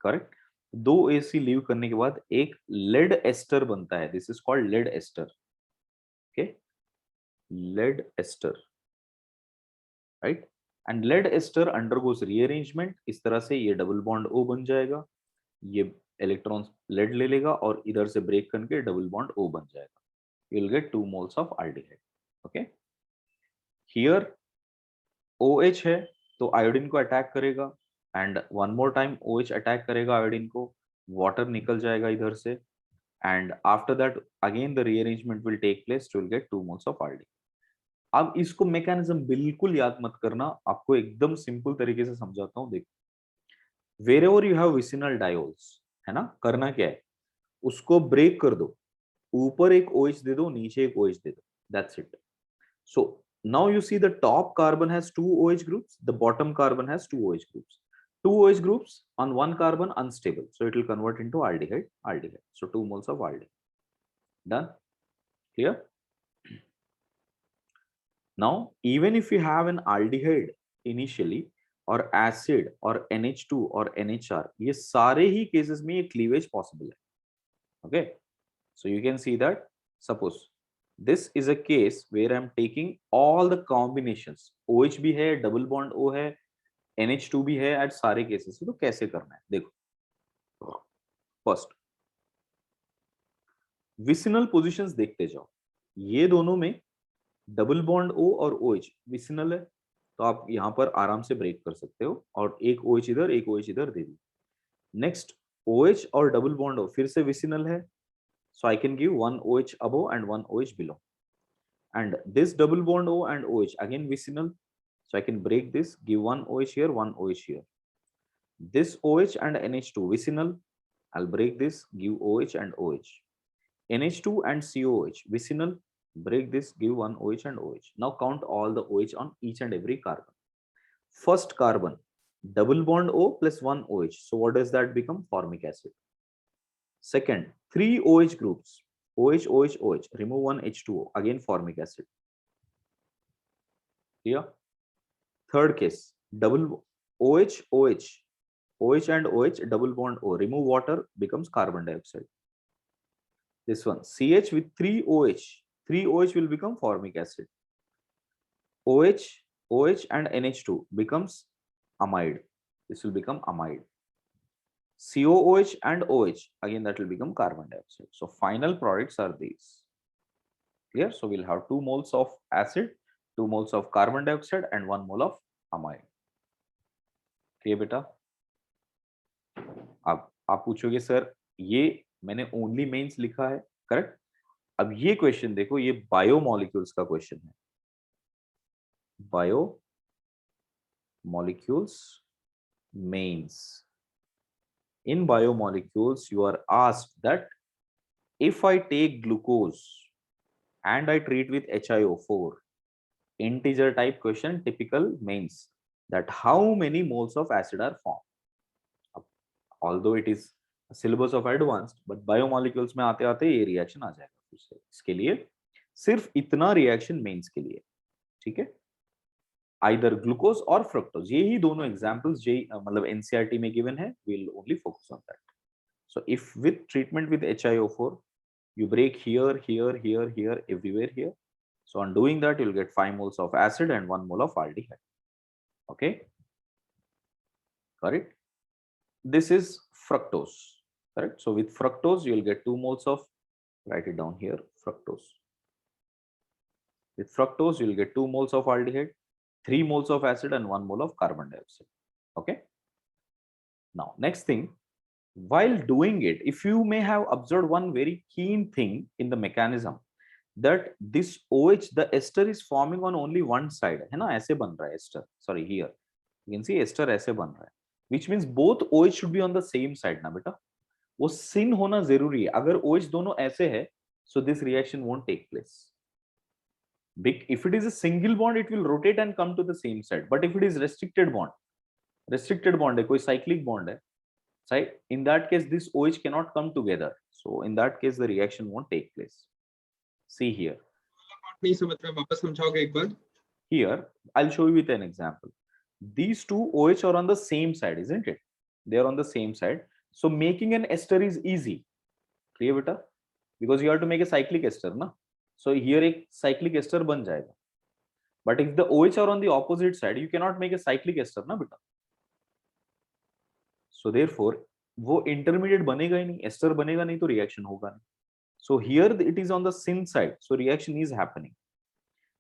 correct? दो OAC लीव करने के बाद एक lead ester बनता है. This is called lead ester. Okay, lead ester, right? And lead ester undergoes rearrangement. इस तरह से ये डबल बॉन्ड O बन जाएगा, ये इलेक्ट्रॉन्स lead ले लेगा और इधर से ब्रेक करके डबल बॉन्ड O बन जाएगा. You will get 2 moles of aldehyde. Okay, here OH है तो आयोडीन को अटैक करेगा and one more time OH attack करेगा आयोडीन को, वाटर निकल जाएगा इधर से and after that again the rearrangement will take place, you will get 2 moles of aldehyde. अब इसको मैकेनिज्म बिल्कुल याद मत करना, आपको एकदम सिंपल तरीके से समझाता हूँ. देखो, wherever you have vicinal diols, है ना, करना क्या है? उसको ब्रेक कर दो, ऊपर एक OH दे दो, नीचे एक OH दे दो. That's it. So now you see the top carbon has 2 OH groups, the bottom carbon has 2 OH groups. 2 OH groups on one carbon unstable, so it will convert into aldehyde, aldehyde. So 2 moles of aldehyde. Done? Clear? Now, even if you have an aldehyde initially or acid or NH2 or NHR, ये सारे ही cases में ये cleavage possible है. Okay, so you can see that suppose this is a case where I'm taking all the combinations, OH भी है, double bond O है, NH2 भी है at सारे cases. तो कैसे करना है देखो. First, vicinal positions देखते जाओ. ये दोनों में डबल बॉन्ड O और OH विसिनल है, तो आप यहां पर आराम से ब्रेक कर सकते हो और एक OH इधर एक OH इधर दे दी. नेक्स्ट OH और डबल बॉन्ड O फिर से विसिनल है, so I can give one OH above and one OH below, and this double bond O and OH again vicinal, so I can break this, give one OH here, one OH here. This OH and NH2 vicinal, I'll break this, give OH and OH. NH2 and COH vicinal, break this, give one OH and OH. Now count all the OH on each and every carbon. First carbon, double bond O plus one OH. So what does that become? Formic acid. Second, 3 OH groups, OH, OH, OH. Remove one H2O, again formic acid. Here. Third case, double OH, OH, OH and OH, double bond O. Remove water, becomes carbon dioxide. This one, CH with 3 OH. 3 OH will become formic acid. OH, OH and NH2 becomes amide. This will become amide. COOH and OH, again that will become carbon dioxide. So final products are these. Clear? So we'll have 2 moles of acid, 2 moles of carbon dioxide and 1 mole of amide. Clear beta? अब आप पूछोगे sir ये मैंने only mains लिखा है, correct? अब ये question देखो, ये बायोमोलिक्यूल्स का क्वेश्चन है. Biomolecules mains. In biomolecules, you are asked that if I take glucose and I treat with HiO4, integer type question, typical mains, that how many moles of acid are formed. Although it is a syllabus of advanced, but biomolecules में आते आते ये reaction आ जाएगा. इसके लिए सिर्फ इतना reaction mains के लिए, ठीक है? Either glucose or fructose, ये ही दोनों examples मतलब NCERT में given है, we'll only focus on that. So if with treatment with HiO4, you break here, here, here, here, everywhere here. So on doing that, you'll get 5 moles of acid and 1 mole of aldehyde. Okay, correct? This is fructose, correct? So with fructose, you'll get 2 moles of, write it down here, fructose. With fructose, you'll get 2 moles of aldehyde, 3 moles of acid and 1 mole of carbon dioxide. Okay. Now, next thing, while doing it, if you may have observed one very keen thing in the mechanism, that this OH, the ester is forming on only one side, है ना? ऐसे बन रहा है ester. Sorry, here you can see ester ऐसे बन रहा है, which means both OH should be on the same side ना बेटा. वो sin होना जरूरी है. अगर OH दोनों ऐसे है, so this reaction won't take place. Big, if it is a single bond, it will rotate and come to the same side. But if it is restricted bond है, कोई cyclic bond है, right? In that case, this OH cannot come together. So in that case, the reaction won't take place. See here. नहीं समझ रहा, वापस समझाओगे एक बार? Here, I'll show you with an example. These two OH are on the same side, isn't it? They are on the same side. So making an ester is easy. Clear beta? Because you have to make a cyclic ester, na? So here एक cyclic ester बन जाएगा. But if the OH are on the opposite side, you cannot make a cyclic ester, na beta? So therefore, वो intermediate बनेगा ही नहीं, ester बनेगा नहीं तो reaction होगा नहीं. So here it is on the syn side, so reaction is happening.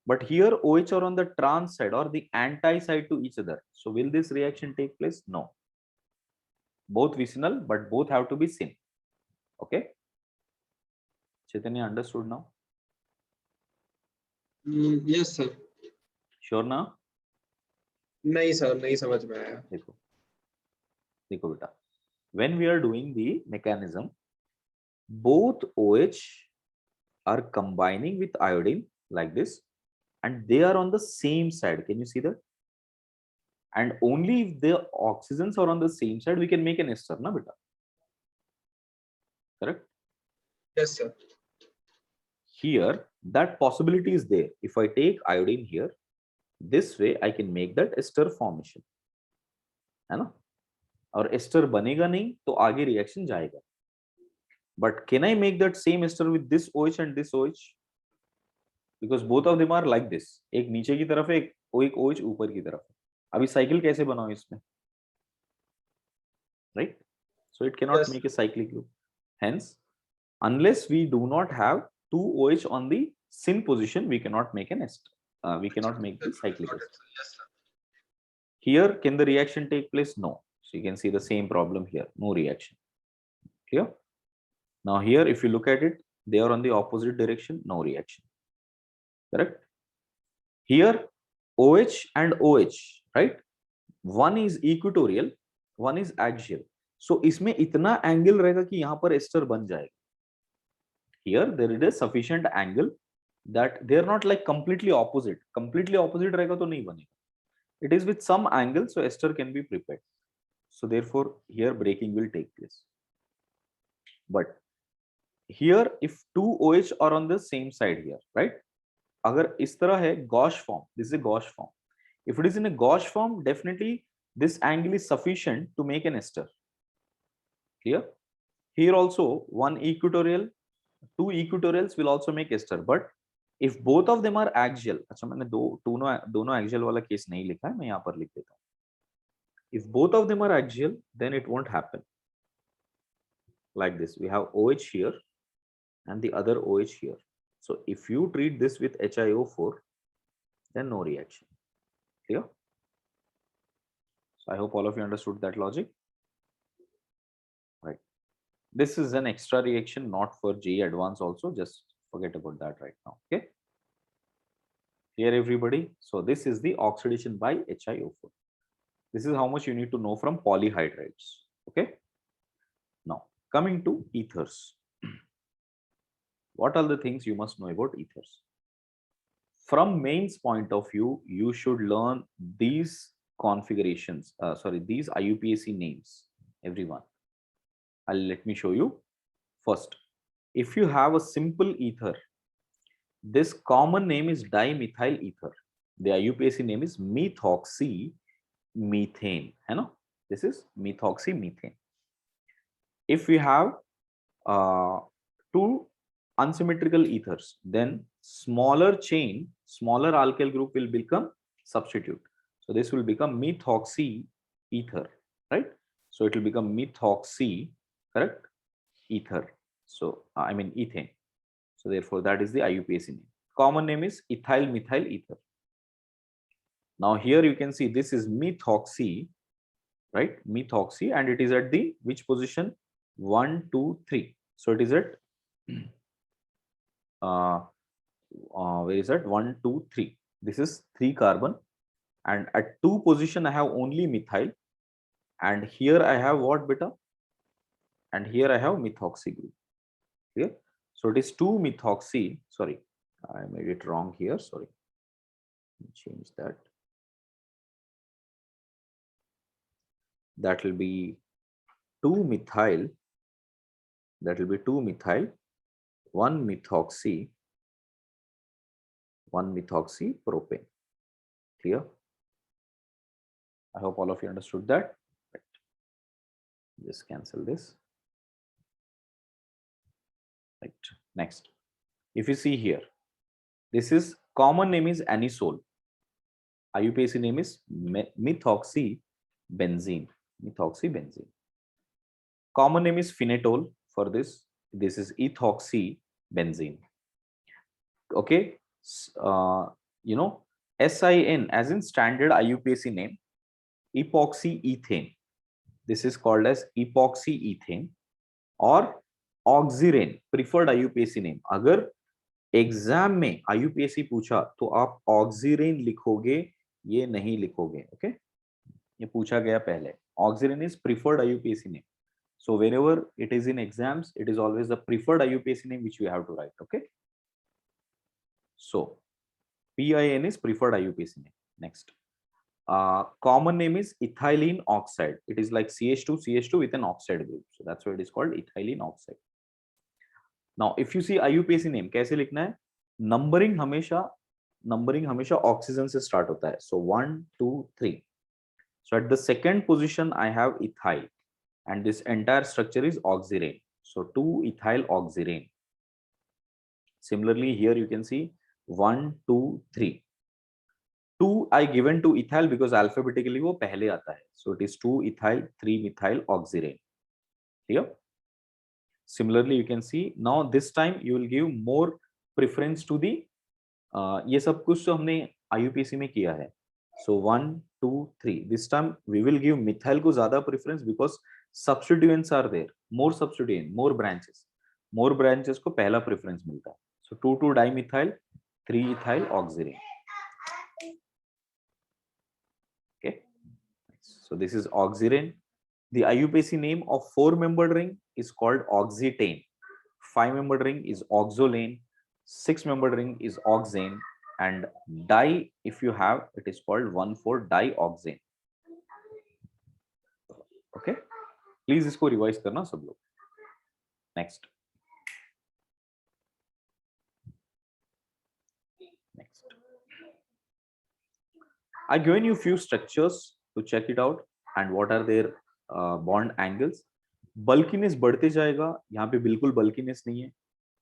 But here OH are on the trans side or the anti side to each other. So will this reaction take place? No. Both vicinal, but both have to be syn. Okay. Chaitanya, understood now? Yes sir. Sure now? नहीं sir, नहीं समझ में आया. देखो बेटा, when we are doing the mechanism, both OH are combining with iodine like this, and they are on the same side. Can you see that? And only if the oxygens are on the same side, we can make an ester, na beta? Correct? Yes, sir. Here, that possibility is there. If I take iodine here, this way I can make that ester formation, है ना? और ester बनेगा नहीं तो आगे reaction जाएगा. But can I make that same ester with this OH and this OH? Because both of them are like this. एक नीचे की तरफ है, एक OH ऊपर की तरफ है. अभी साइकिल कैसे बनाओ इसमें? Right? So it cannot Yes. make a cyclic loop. Hence, unless we do not have two OH on the syn position, we cannot make an ester. We cannot make the cyclic ester. Yes, sir. Here, can the reaction take place? No. So you can see the same problem here. No reaction. Clear? Now here, if you look at it, they are on the opposite direction. No reaction. Correct? Here, OH and OH, right? One is equatorial, one is axial. So इसमें इतना angle रहेगा कि यहाँ पर ester बन जाएगा. Here there is a sufficient angle that they are not like completely opposite. Completely opposite रहेगा तो नहीं बनेगा. It is with some angle, so ester can be prepared. So therefore, here breaking will take place. But here, if two OH are on the same side here, right? अगर इस तरह है Gauche form, this is a Gauche form. If it is in a Gauche form, definitely this angle is sufficient to make an ester. Clear? Here also one equatorial, two equatorials will also make ester. But if both of them are axial, अच्छा मैंने दोनों axial वाला case नहीं लिखा है, मैं यहाँ पर लिख देता हूँ. If both of them are axial, then it won't happen. Like this, we have OH here and the other OH here. So if you treat this with HiO4, then no reaction. Clear? So I hope all of you understood that logic. Right. This is an extra reaction, not for JEE Advanced also. Just forget about that right now. Okay. Here, everybody. So this is the oxidation by HiO4. This is how much you need to know from polyhydrides. Okay. Now coming to ethers. What are the things you must know about ethers? From mains point of view, you should learn these configurations, these IUPAC names, everyone. Let me show you. First, if you have a simple ether, this common name is dimethyl ether. The IUPAC name is methoxymethane. You know, this is methoxymethane. If we have two unsymmetrical ethers, then smaller chain, smaller alkyl group will become substitute. So this will become methoxy ether, right? So it will become methoxy, correct? Ether. So I mean ethane. So therefore that is the IUPAC name. Common name is ethyl methyl ether. Now here you can see this is methoxy, right? Methoxy, and it is at the which position? 1, 2, 3. So it is at where is that? 1, 2, 3. This is 3 carbon, and at 2 position I have only methyl, and here I have what beta, and here I have methoxy group. Clear? So it is 2 methoxy. Sorry, I made it wrong here. Sorry, change that. That will be 2 methyl. That will be 2 methyl, 1 methoxy, 1 methoxy propane. Clear? I hope all of you understood that. Right. Just cancel this. Right. Next, if you see here, this is common name is anisole. IUPAC name is methoxybenzene. Methoxybenzene. Common name is phenetol for this. This is ethoxybenzene. Okay. You know, SIN as in standard IUPAC name, epoxy ethane. This is called as epoxy ethane, or oxirane preferred IUPAC name. अगर exam में IUPAC पूछा तो आप oxirane लिखोगे, ये नहीं लिखोगे. Okay, ये पूछा गया पहले. Oxirane is preferred IUPAC name. So whenever it is in exams, it is always the preferred IUPAC name which you have to write. Okay. So PIN is preferred IUPAC name. Next. Common name is ethylene oxide. It is like CH2 with an oxide group. So that's why it is called ethylene oxide. Now, if you see IUPAC name, कैसे लिखना है? Numbering हमेशा oxygen से start होता है. So 1, 2, 3. So at the second position, I have ethyl, and this entire structure is oxirane. So 2-ethyl oxirane. Similarly, here you can see 1, 2, 3. 2 I given to ethyl because alphabetically वो पहले आता है. So it is 2-ethyl 3-methyl oxirane. Clear? Similarly, you can see now this time you will give more preference to the ये सब कुछ जो हमने IUPAC में किया है. So 1, 2, 3. This time we will give methyl को ज़्यादा preference because substituents are there. More substituent, more branches. More branches को पहला preference मिलता है. So 2,2-dimethyl 3-ethyl oxirane. Okay. So this is oxirane. The IUPAC name of 4-membered ring is called oxetane. 5-membered ring is oxolane. 6-membered ring is oxane. And di, if you have, it is called 1,4-dioxane. Okay. Please इसको revise करना सब लोग. Next. Next. I've given you few structures to check it out and what are their bond angles. Bulkiness बढ़ते जाएगा. यहाँ पे बिल्कुल bulkiness नहीं है.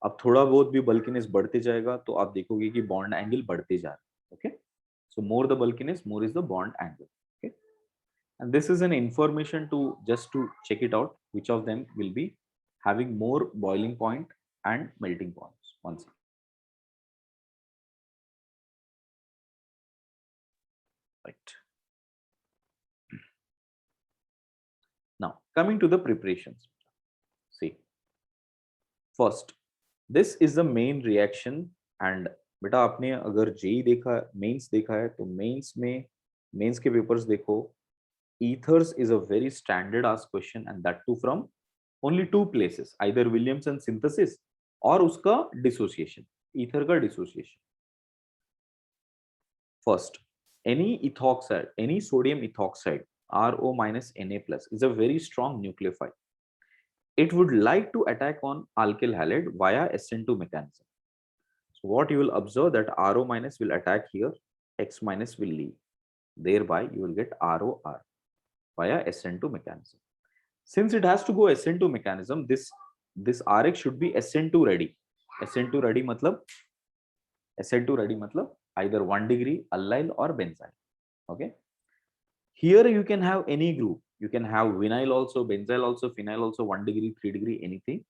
अब थोड़ा बहुत भी bulkiness बढ़ते जाएगा तो आप देखोगे कि bond angle बढ़ते जा रहा है. Okay. So more the bulkiness, more is the bond angle. Okay. And this is an information to just to check it out. Which of them will be having more boiling point and melting points. Once. Right. Now coming to the preparations. See. First, this is the main reaction and बेटा आपने अगर JEE देखा mains देखा है तो mains के papers देखो ethers is a very standard asked question and that too from only 2 places either Williamson synthesis और उसका dissociation ether का dissociation. First, any ethoxide, any sodium ethoxide RO minus Na plus is a very strong nucleophile. It would like to attack on alkyl halide via SN2 mechanism. So what you will observe that RO minus will attack here, X minus will leave. Thereby you will get ROR via SN2 mechanism. Since it has to go SN2 mechanism, this RX should be SN2 ready. SN2 ready matlab either 1 degree allyl or benzyl. Okay. Here you can have any group. You can have vinyl also, benzyl also, phenyl also, 1 degree, 3 degree, anything.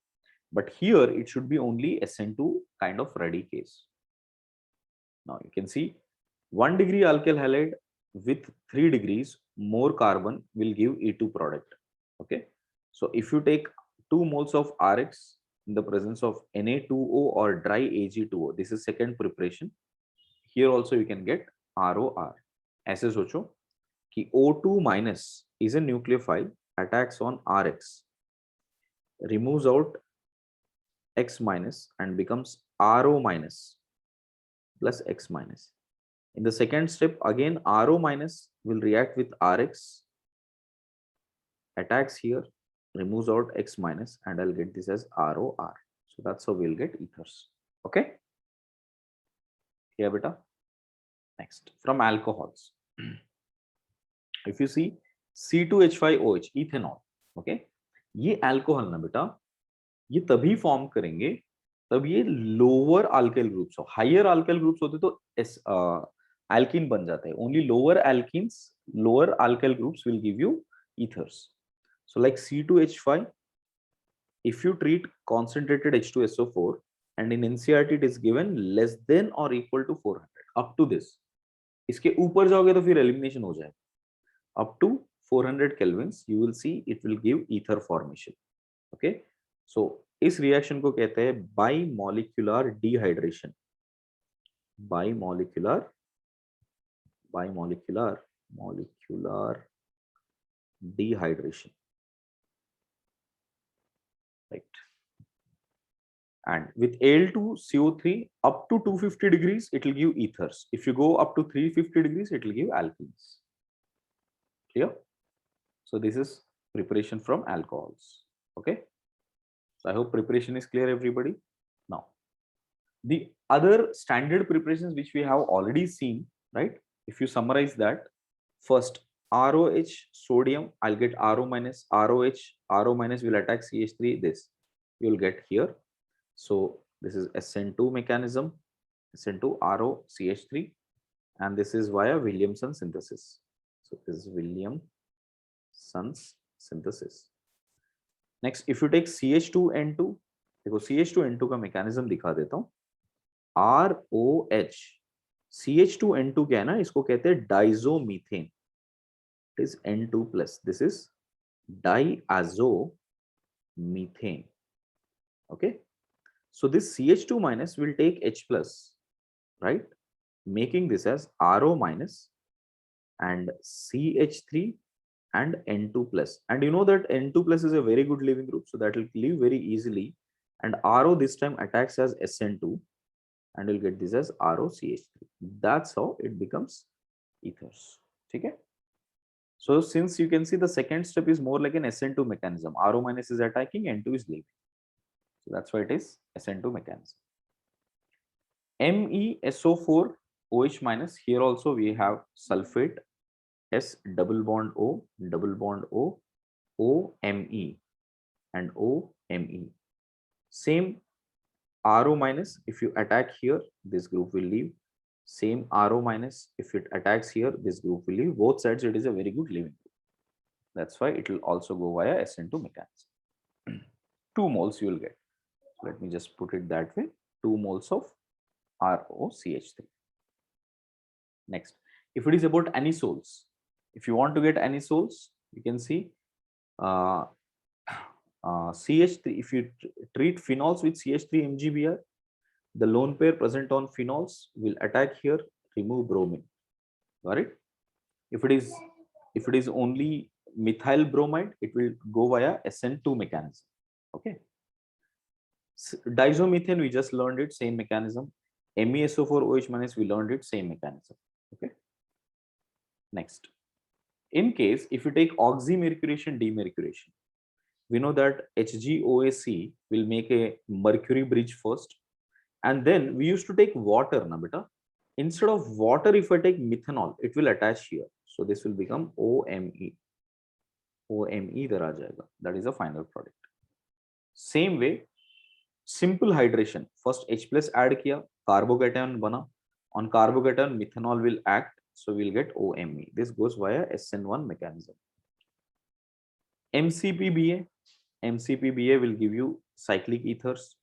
But here it should be only SN2 kind of ready case. Now you can see 1 degree alkyl halide with 3 degrees more carbon will give E2 product. Okay. So if you take 2 moles of RX in the presence of Na2O or dry Ag2O, this is second preparation. Here also you can get ROR. ऐसे सोचो कि O2 minus is a nucleophile, attacks on RX, removes out X minus and becomes RO minus plus X minus. In the second step, again RO minus will react with RX, attacks here, removes out X minus, and I'll get this as ROR. So that's how we'll get ethers. Okay? Here, beta. Next, from alcohols. If you see C2H5OH, ethanol. Okay? ये alcohol ना बेटा ये तभी form करेंगे तब ये lower alkyl groups हो. Higher alkyl groups होते तो alkene बन जाता है. Only lower alkenes, lower alkyl groups will give you ethers. So like C2H5, if you treat concentrated H2SO4 and in NCERT it is given less than or equal to 400 up to this. इसके ऊपर जाओगे तो फिर elimination हो जाएगा. Up to 400 kelvins you will see it will give ether formation. Okay. So इस reaction को कहते हैं बाइमोलिक्यूलर dehydration. बाइमोलिक्यूलर dehydration. Right. And with Al2CO3 up to 250 degrees, it will give ethers. If you go up to 350 degrees, it will give alkenes. Clear? So this is preparation from alcohols. Okay. So I hope preparation is clear, everybody. Now, the other standard preparations which we have already seen, right? If you summarize that, first ROH sodium, I'll get RO minus, RO minus will attack CH3, this you will get here. So this is SN2 mechanism, SN2 RO CH3, and this is via Williamson synthesis. So this is Williamson's synthesis. Next, if you take CH2N2, देखो CH2N2 का mechanism दिखा देता हूँ. ROH CH2N2 क्या है ना, इसको कहते हैं डाइजोमीथेन. It is N2 plus. This is diazomethane. Okay. So this CH2 minus will take H plus, right? Making this as RO minus and CH3 and N2 plus. And you know that N2 plus is a very good leaving group, so that will leave very easily. And RO this time attacks as SN2, and you'll get this as ROCH3. That's how it becomes ethers. Okay. So since you can see the second step is more like an SN2 mechanism, RO minus is attacking, N2 is leaving. So that's why it is SN2 mechanism. MESO4 OH minus, here also we have sulfate, S double bond O, OME and OME. Same RO minus, if you attack here, this group will leave. Same RO minus, if it attacks here, this group will leave. Both sides, it is a very good leaving group. That's why it will also go via SN2 mechanism. 2 moles you will get. Let me just put it that way. 2 moles of ROCH3. Next, if it is about anisols, if you want to get anisols, you can see CH3. If you treat phenols with CH3 MgBr, the lone pair present on phenols will attack here, remove bromine. Got it? If it is only methyl bromide, it will go via SN2 mechanism. Okay. Diazomethane, we just learned it, same mechanism. MESO4 OH minus, we learned it, same mechanism. Okay. Next, in case if you take oxymercuration demercuration, we know that HgOAc will make a mercury bridge first, and then we used to take water, na beta. Instead of water, if I take methanol, it will attach here. So this will become OME. OME idhar aa jayega. That is the final product. Same way, simple hydration. First H plus add kiya, carbocation bana. On carbocation, methanol will act. So we'll get OME. This goes via SN1 mechanism. MCPBA. MCPBA will give you cyclic ethers,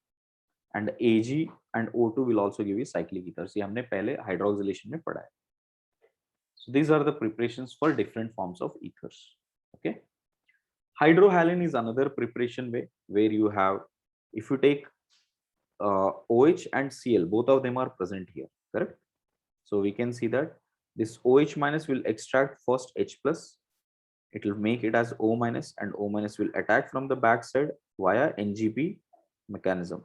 and AG and O2 will also give you cyclic ethers. ये हमने पहले hydroxylation में पढ़ा है. So these are the preparations for different forms of ethers. Okay. Hydrohalane is another preparation way where you have, if you take OH and Cl, both of them are present here, correct? So we can see that this OH minus will extract first H plus, it will make it as O minus, and O minus will attack from the backside via NGP mechanism.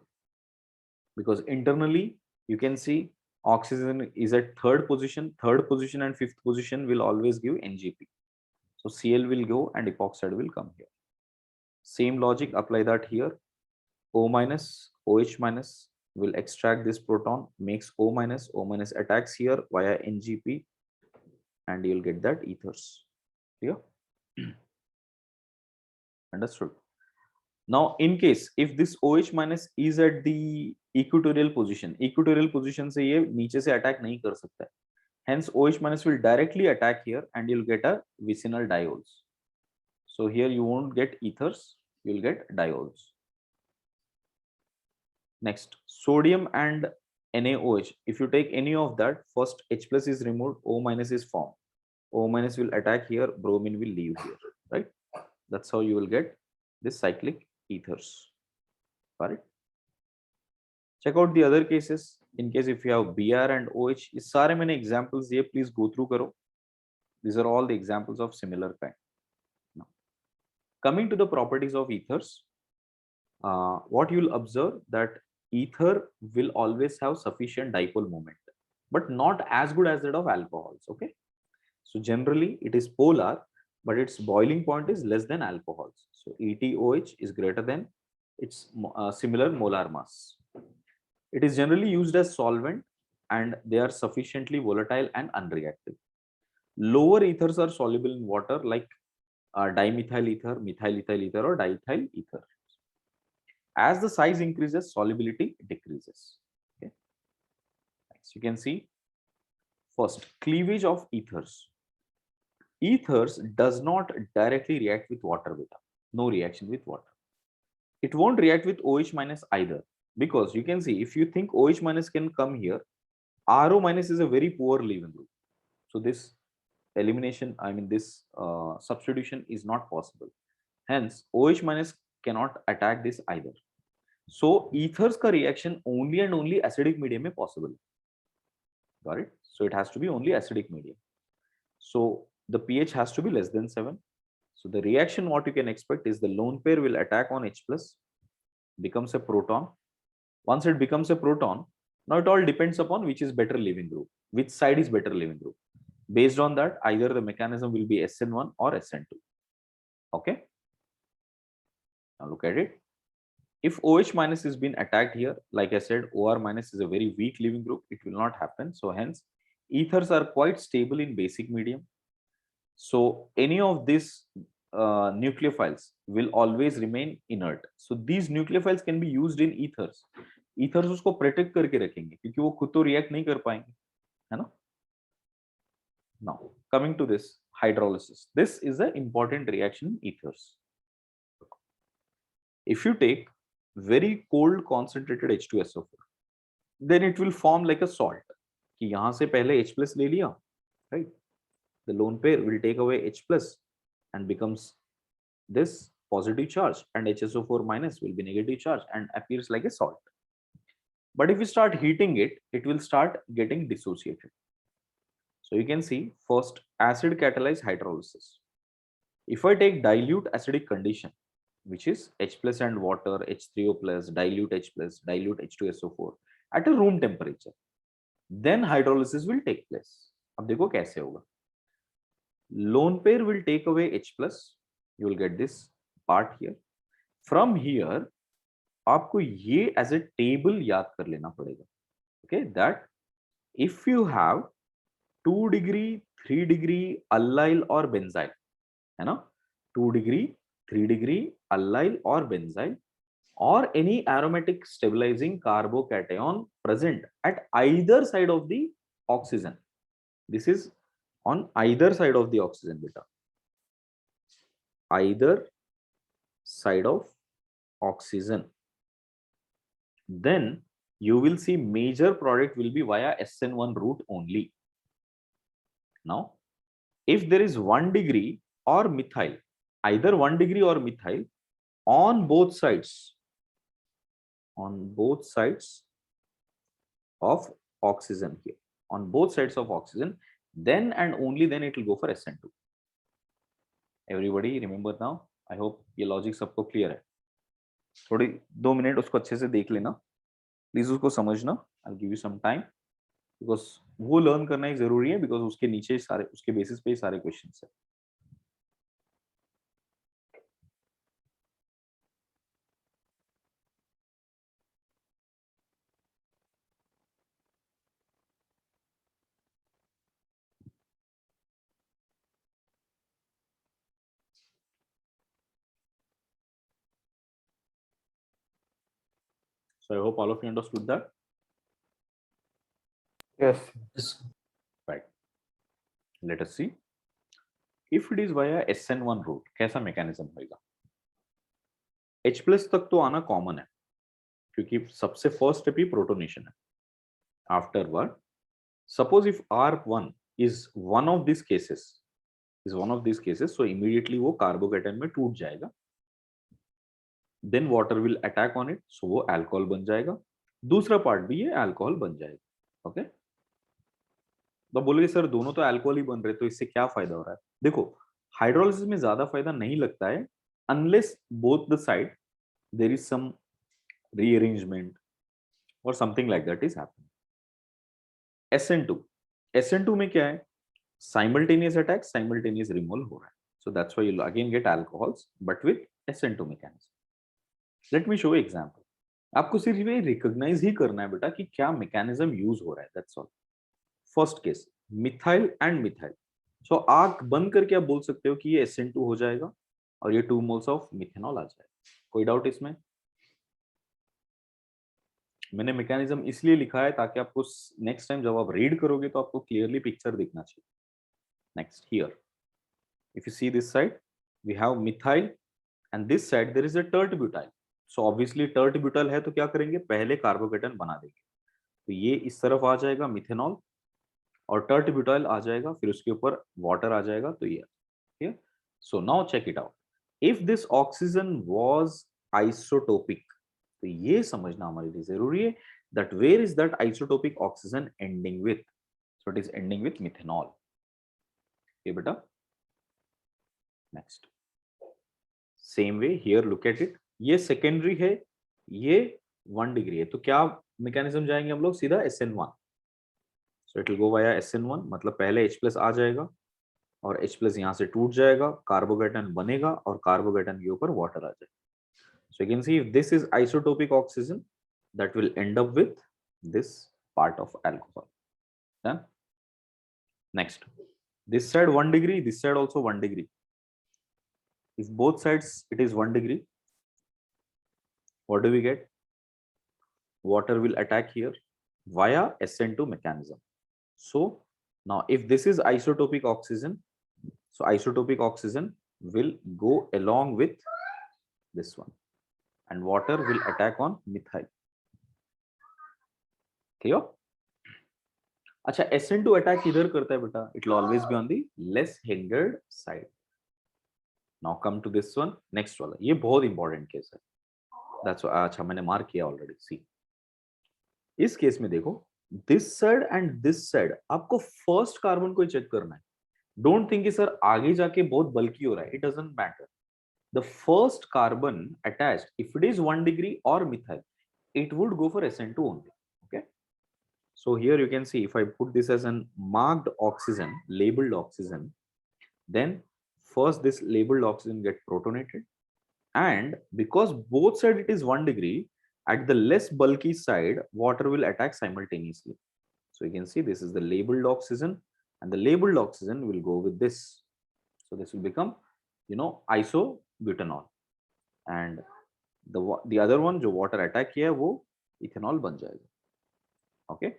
Because internally you can see oxygen is at third position and fifth position will always give NGP. So Cl will go and epoxide will come here. Same logic, apply that here. O minus, OH minus will extract this proton, makes O minus attacks here via NGP, and you'll get that ethers. Clear? Understood. Now, in case if this OH minus is at the equatorial position से ये नीचे से attack नहीं कर सकता है. Hence, OH minus will directly attack here, and you'll get a vicinal diols. So here you won't get ethers, you'll get diols. Next, sodium and NaOH. If you take any of that, first H plus is removed, O minus is formed. O minus will attack here, bromine will leave here, right? That's how you will get this cyclic ethers. Got it? Check out the other cases. In case if you have Br and OH, इस सारे मैंने examples दिए, please go through करो. These are all the examples of similar kind. Now, coming to the properties of ethers, what you will observe that ether will always have sufficient dipole moment, but not as good as that of alcohols. Okay, so generally it is polar, but its boiling point is less than alcohols. So ETOH is greater than its similar molar mass. It is generally used as solvent, and they are sufficiently volatile and unreactive. Lower ethers are soluble in water, like dimethyl ether, methyl ethyl ether, or diethyl ether. As the size increases, solubility decreases. Okay. Next, you can see first cleavage of ethers. Ethers does not directly react with water beta. No reaction with water. It won't react with OH minus either, because you can see if you think OH minus can come here, RO minus is a very poor leaving group. So this elimination, I mean this substitution is not possible. Hence, OH minus cannot attack this either. So ethers ka reaction only and only acidic medium mein possible. Got it? So it has to be only acidic medium. So the pH has to be less than 7. So the reaction what you can expect is the lone pair will attack on H plus, becomes a proton. Once it becomes a proton, now it all depends upon which is better leaving group, which side is better leaving group. Based on that, either the mechanism will be SN1 or SN2. Okay. Now look at it. If OH minus is being attacked here, like I said, OR minus is a very weak leaving group. It will not happen. So hence, ethers are quite stable in basic medium. So any of these nucleophiles will always remain inert. So these nucleophiles can be used in ethers. Ethers उसको protect करके रखेंगे क्योंकि वो खुद तो react नहीं कर पाएंगे, है ना? Now coming to this hydrolysis. This is an important reaction in ethers. If you take very cold concentrated H2SO4, then it will form like a salt. कि यहाँ से पहले H plus ले लिया, right? The lone pair will take away H plus and becomes this positive charge, and HSO4 minus will be negative charge and appears like a salt. But if you start heating it, it will start getting dissociated. So you can see first acid catalyzed hydrolysis. If I take dilute acidic condition, which is H plus and water, H3O plus, dilute H plus, dilute H2SO4 at a room temperature, then hydrolysis will take place. अब देखो कैसे होगा. Lone pair will take away H plus. You will get this part here. From here, आपको ये as a table याद कर लेना पड़ेगा. Okay, that if you have 2 degree, 3 degree allyl or benzyl, है ना? 2 degree, 3 degree allyl or benzyl, or any aromatic stabilizing carbocation present at either side of the oxygen. This is on either side of the oxygen beta. Either side of oxygen. Then you will see major product will be via SN1 route only. Now, if there is 1 degree or methyl, either 1 degree or methyl on both sides of oxygen here, on both sides of oxygen, then and only then it will go for SN2. Everybody remember now? I hope ये logic सबको clear है. थोड़ी 2 minute उसको अच्छे से देख लेना, please उसको समझना. I'll give you some time because वो लर्न करना ही जरूरी है, because उसके नीचे सारे, उसके बेसिस पे ही सारे क्वेश्चंस है. So I hope all of you understood that. Yes. Right. Let us see. If it is via SN1 route, कैसा मैकेनिज्म होगा? H plus तक तो आना कॉमन है, क्योंकि सबसे फर्स्ट स्टेप ही प्रोटोनेशन है. Afterward, suppose if R1 is one of these cases, so immediately वो कार्बोकेटाइन में टूट जाएगा. Then water will attack on it, so वो अल्कोहल बन जाएगा. दूसरा पार्ट भी ये अल्कोहल बन जाएगा. ओके, तो बोलोगे सर दोनों तो अल्कोहल ही बन रहे, तो इससे क्या फायदा हो रहा है? देखो, हाइड्रोलिसिस में ज्यादा फायदा नहीं लगता है unless both the side there is some rearrangement, or something like that is happening. SN2 में क्या है? Simultaneous attack, simultaneous removal हो रहा है. So that's why you'll again get alcohols, but with SN2 mechanism. Let me show you example. आपको सिर्फ ये recognise ही करना है बेटा कि क्या मैकेनिज्म यूज हो रहा है, that's all. First case methyl and methyl. So आंख बंद करके आप बोल सकते हो कि ये SN2 हो जाएगा और ये 2 मोल्स ऑफ मिथेनॉल आ जाएगा. कोई डाउट इसमें? मैंने मैकेनिज्म इसलिए लिखा है ताकि आपको नेक्स्ट टाइम जब आप रीड करोगे तो आपको क्लियरली पिक्चर दिखना चाहिए. Next here if you see this side we have methyl and this side there is a tert butyl. so obviously tert butyl है तो क्या करेंगे, पहले कार्बोकेटन बना देंगे. तो ये इस तरफ आ जाएगा मिथेनॉल और tert butyl आ जाएगा, फिर उसके ऊपर वाटर आ जाएगा. तो ये ठीक है. So now check it out. If this oxygen was isotopic, तो ये समझना हमारे लिए जरूरी है that where is that isotopic oxygen ending with. so it is ending with methanol. okay beta. next same way here look at it. ये secondary है, ये 1 डिग्री है. तो क्या मैकेनिज्म जाएंगे हम लोग सीधा SN1. So it will go via SN1, मतलब पहले H+ आ जाएगा और H+ यहाँ से टूट जाएगा, कार्बोकेटन बनेगा और कार्बोकेटन के ऊपर वाटर आ जाएगा. So you can see if this is isotopic oxygen that will end up with this part of alcohol. Done. Next, this side 1 degree, this side also 1 degree. If both sides it is 1 degree, what do we get? Water will attack here via SN2 mechanism. So now if this is isotopic oxygen, so isotopic oxygen will go along with this one and water will attack on methyl. Clear? अच्छा, SN2 attack किधर करता है बेटा? It will always be on the less hindered side. Now come to this one, next वाला. ये बहुत important case है. That's why अच्छा मैंने मार्क किया ऑलरेडी. सी इस केस में देखो, this side and this side आपको फर्स्ट कार्बन को ही चेक करना है. डोंट थिंक कि सर आगे जाके बहुत बल्की हो रहा है. It doesn't matter. The first carbon attached, if it is 1 degree और methyl, it would go for SN2 only. Okay, so here you can see if I put this as an marked oxygen, labeled oxygen, then first this labeled oxygen get protonated, and because both side it is 1 degree, at the less bulky side water will attack simultaneously. So you can see this is the labeled oxygen and the labeled oxygen will go with this. So this will become, you know, isobutanol, and the other one जो water attack किया है वो ethanol बन जाएगा. Okay,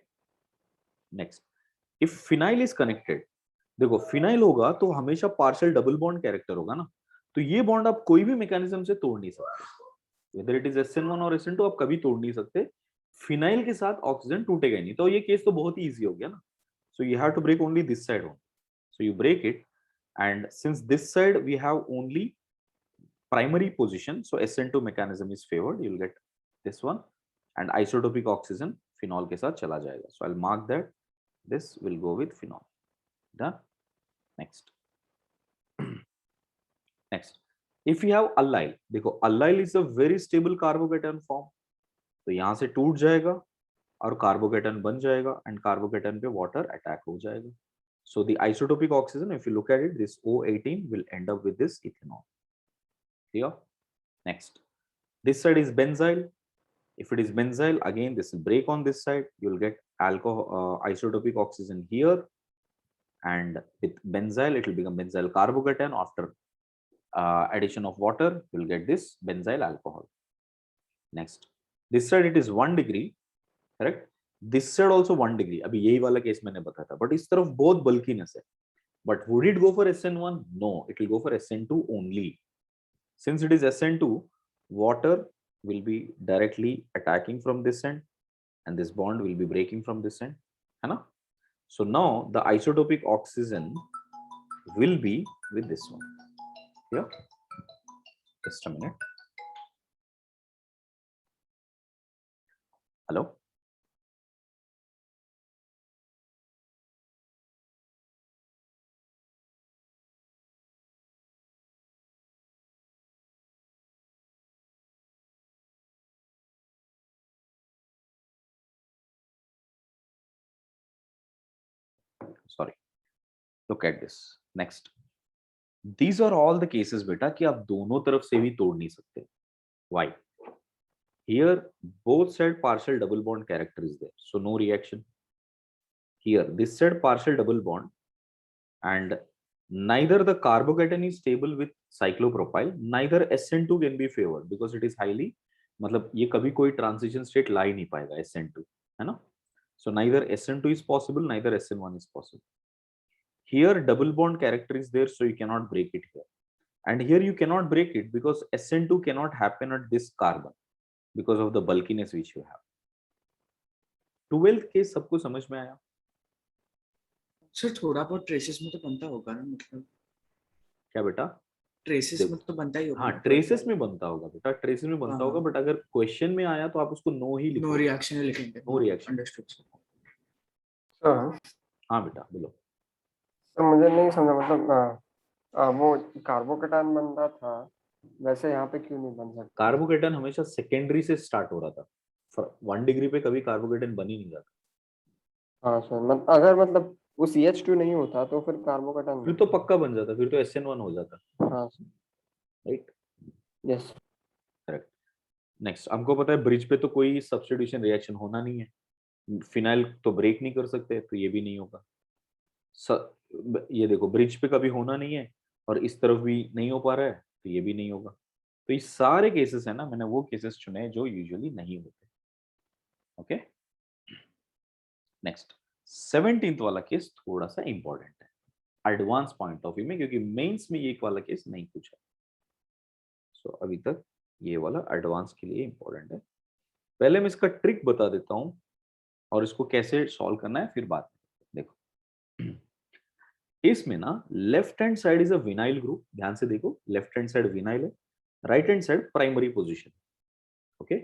next, if phenyl is connected, देखो phenyl होगा तो हमेशा पार्शियल डबल बॉन्ड कैरेक्टर होगा ना. तो ये बॉन्ड आप कोई भी मैकेनिज्म से तोड़ नहीं सकते. whether it is SN1 और SN2 आप कभी तोड़ नहीं सकते. फिनाइल के साथ ऑक्सीजन टूटेगा ही नहीं. तो ये केस तो बहुत ही इजी हो गया ना. So you have to break only this side only. So you break it, and since this side we have only primary position, so SN2 mechanism is favored. You'll get this one, and isotopic oxygen phenol के साथ चला जाएगा. So I'll mark that this will go with phenol. Done. Next. Next, if you have allyl, देखो allyl is a very stable carbocation form. तो यहाँ से टूट जाएगा और कार्बोकेटन बन जाएगा and कार्बोकेटन पे वाटर अटैक हो जाएगा. So the isotopic oxygen, if you look at it, this O18 will end up with this ethanol. Clear? Next, this side is benzyl. If it is benzyl, again this will break on this side. You will get alcohol isotopic oxygen here, and with benzyl it will become benzyl carbocation. After addition of water, you will get this benzyl alcohol. Next, this side it is 1 degree, correct? This side also 1 degree. अभी यही वाला case मैंने बताया था, but इस तरफ बहुत bulkiness है. But would it go for SN1? No, it will go for SN2 only. Since it is SN2, water will be directly attacking from this end, and this bond will be breaking from this end, है ना? So now the isotopic oxygen will be with this one. Yeah, just a minute. Hello. Look at this next. These are all the cases बेटा कि आप दोनों तरफ से भी तोड़ नहीं सकते. Why? Here both side partial double bond character is there, so no reaction. Here this side partial double bond, and neither the carbocation is stable with cyclopropyl, neither SN2 can be favored because it is highly, मतलब ये कभी कोई transition state ला ही नहीं पाएगा SN2, है ना? So neither SN2 is possible, neither SN1 is possible. Here double bond character is there, so you cannot break it here. And here you cannot break it because SN2 cannot happen at this carbon because of the bulkiness which you have. 12th case सबको समझ में आया? Sir थोड़ा बहुत traces में तो बनता होगा ना, मतलब क्या बेटा? ट्रेसेस में तो बनता ही होगा. हाँ ट्रेसेस में बनता होगा बेटा, ट्रेसेस में बनता होगा, बट अगर क्वेश्चन में आया तो आप उसको नो ही लिखो. नो रिएक्शन लिखेंगे. No reaction. अंडरस्टूड सर हाँ बेटा बोलो. सर मुझे नहीं समझा, मतलब वो कार्बोकेटान बनता था वैसे यहाँ पे क्यों नहीं बन सकता? कार्बोकेटन हमेशा सेकेंडरी से स्टार्ट हो रहा था. 1 डिग्री पे कभी कार्बोकेटन बन ही नहीं जाता. हाँ सर, अगर मतलब वो CH2 नहीं होता तो फिर कार्बोकेटान फिर तो पक्का बन जाता, फिर तो SN1 हो जाता. हाँ राइट. यस. करेक्ट. नेक्स्ट, हमको पता है ब्रिज पे तो कोई सब्स्टिट्यूशन रिएक्शन होना नहीं है. फिनाइल तो ब्रेक नहीं कर सकते, तो ये भी नहीं होगा. ये देखो ब्रिज पे कभी होना नहीं है और इस तरफ भी नहीं हो पा रहा है, तो ये भी नहीं होगा. तो ये सारे केसेस है ना, मैंने वो केसेस चुने जो यूजुअली नहीं होते. ओके. नेक्स्ट 17th वाला केस थोड़ा सा इंपॉर्टेंट है एडवांस पॉइंट ऑफ व्यू में, क्योंकि मेंस में ये एक वाला केस नहीं पूछा. सो अभी तक ये वाला एडवांस के लिए इंपॉर्टेंट है. पहले मैं इसका ट्रिक बता देता हूं और इसको कैसे सॉल्व करना है फिर बात. देखो इसमें ना left hand side is a vinyl group. ध्यान से देखो, लेफ्ट हैंड साइड विनाइल है, right hand side primary position. Okay.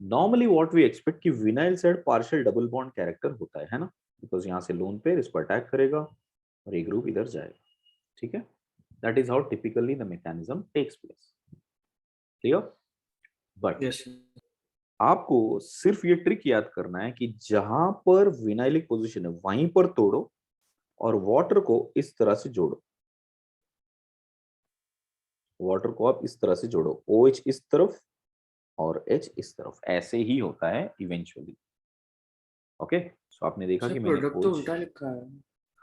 Normally what we expect कि vinyl side partial double bond character होता है ना, बिकॉज यहां से लोन पेयर इसको अटैक करेगा और ये ग्रुप इधर जाएगा. ठीक है. That is how typically the mechanism takes place. Clear? But आपको सिर्फ ये ट्रिक याद करना है कि जहां पर विनाइलिक पोजीशन है वहीं पर तोड़ो और वाटर को इस तरह से जोड़ो. वाटर को आप इस तरह से जोड़ो, OH इस तरफ और H इस तरफ. ऐसे ही होता है इवेंचुअली. ओके. सो आपने देखा कि मैंने प्रोडक्ट तो उल्टा लिखा है.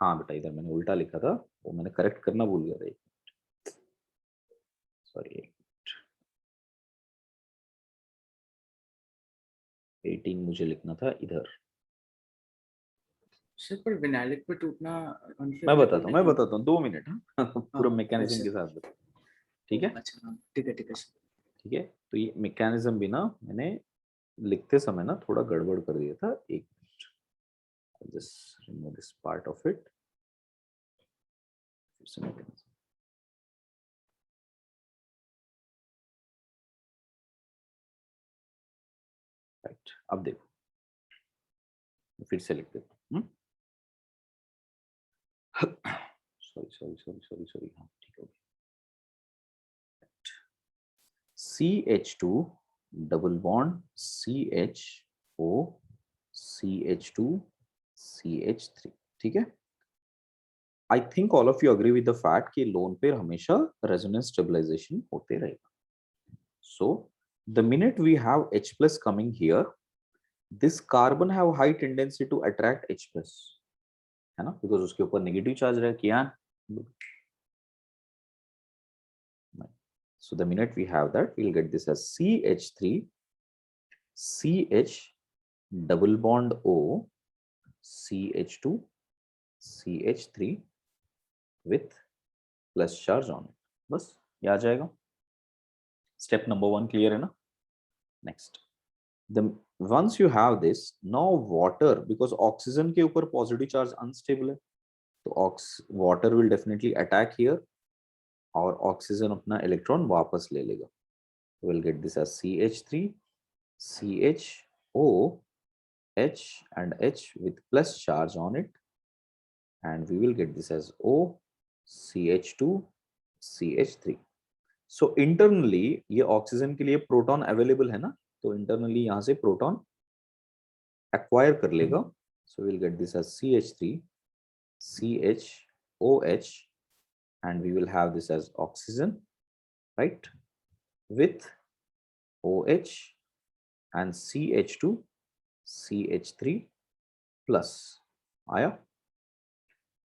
हाँ बेटा, इधर मैंने उल्टा लिखा था, वो मैंने करेक्ट करना भूल गया था. सॉरी. 18 मुझे लिखना था इधर. सर पर विनाइलिक पे टूटना मैं बताता हूँ 2 मिनट. पूरा हाँ, मैकेनिज्म वैसे- के साथ बता. ठीक है. अच्छा ठीक है सर. ठीक है. तो ये मैकेनिज्म भी ना मैंने लिखते समय ना थोड़ा गड़बड़ कर दिया था. एक minute, just remove this part of it. Right. अब देखो फिर से लिख देता हूँ. सॉरी. हाँ ठीक हो गया. CH2 double bond CHO CH2 CH3. ठीक है. I think all of you agree with the fact कि लोन पेयर हमेशा रेजोनेंस स्टेबलाइजेशन होते रहेगा. So the minute we have H plus coming here, this carbon have high tendency to attract H plus, है ना, because उसके ऊपर negative charge रहा. किया. So the minute we have that, we'll get this as CH3 CH double bond O CH2 CH3 with plus charge on it. बस ये आ जाएगा. Step number 1 clear है ना. Next, once you have this, now water, because oxygen के ऊपर positive charge unstable है, तो water will definitely attack here और ऑक्सीजन अपना इलेक्ट्रॉन वापस ले लेगा. We'll get this as CH3 CHO H and H with plus charge on it, and we will get this as O CH2 CH3. So internally ये oxygen के लिए proton available है ना, तो इंटरनली यहाँ से प्रोटॉन एक्वायर कर लेगा. So we'll get this as CH3 CH OH, and we will have this as oxygen, right, with OH and CH2 CH3 plus आया,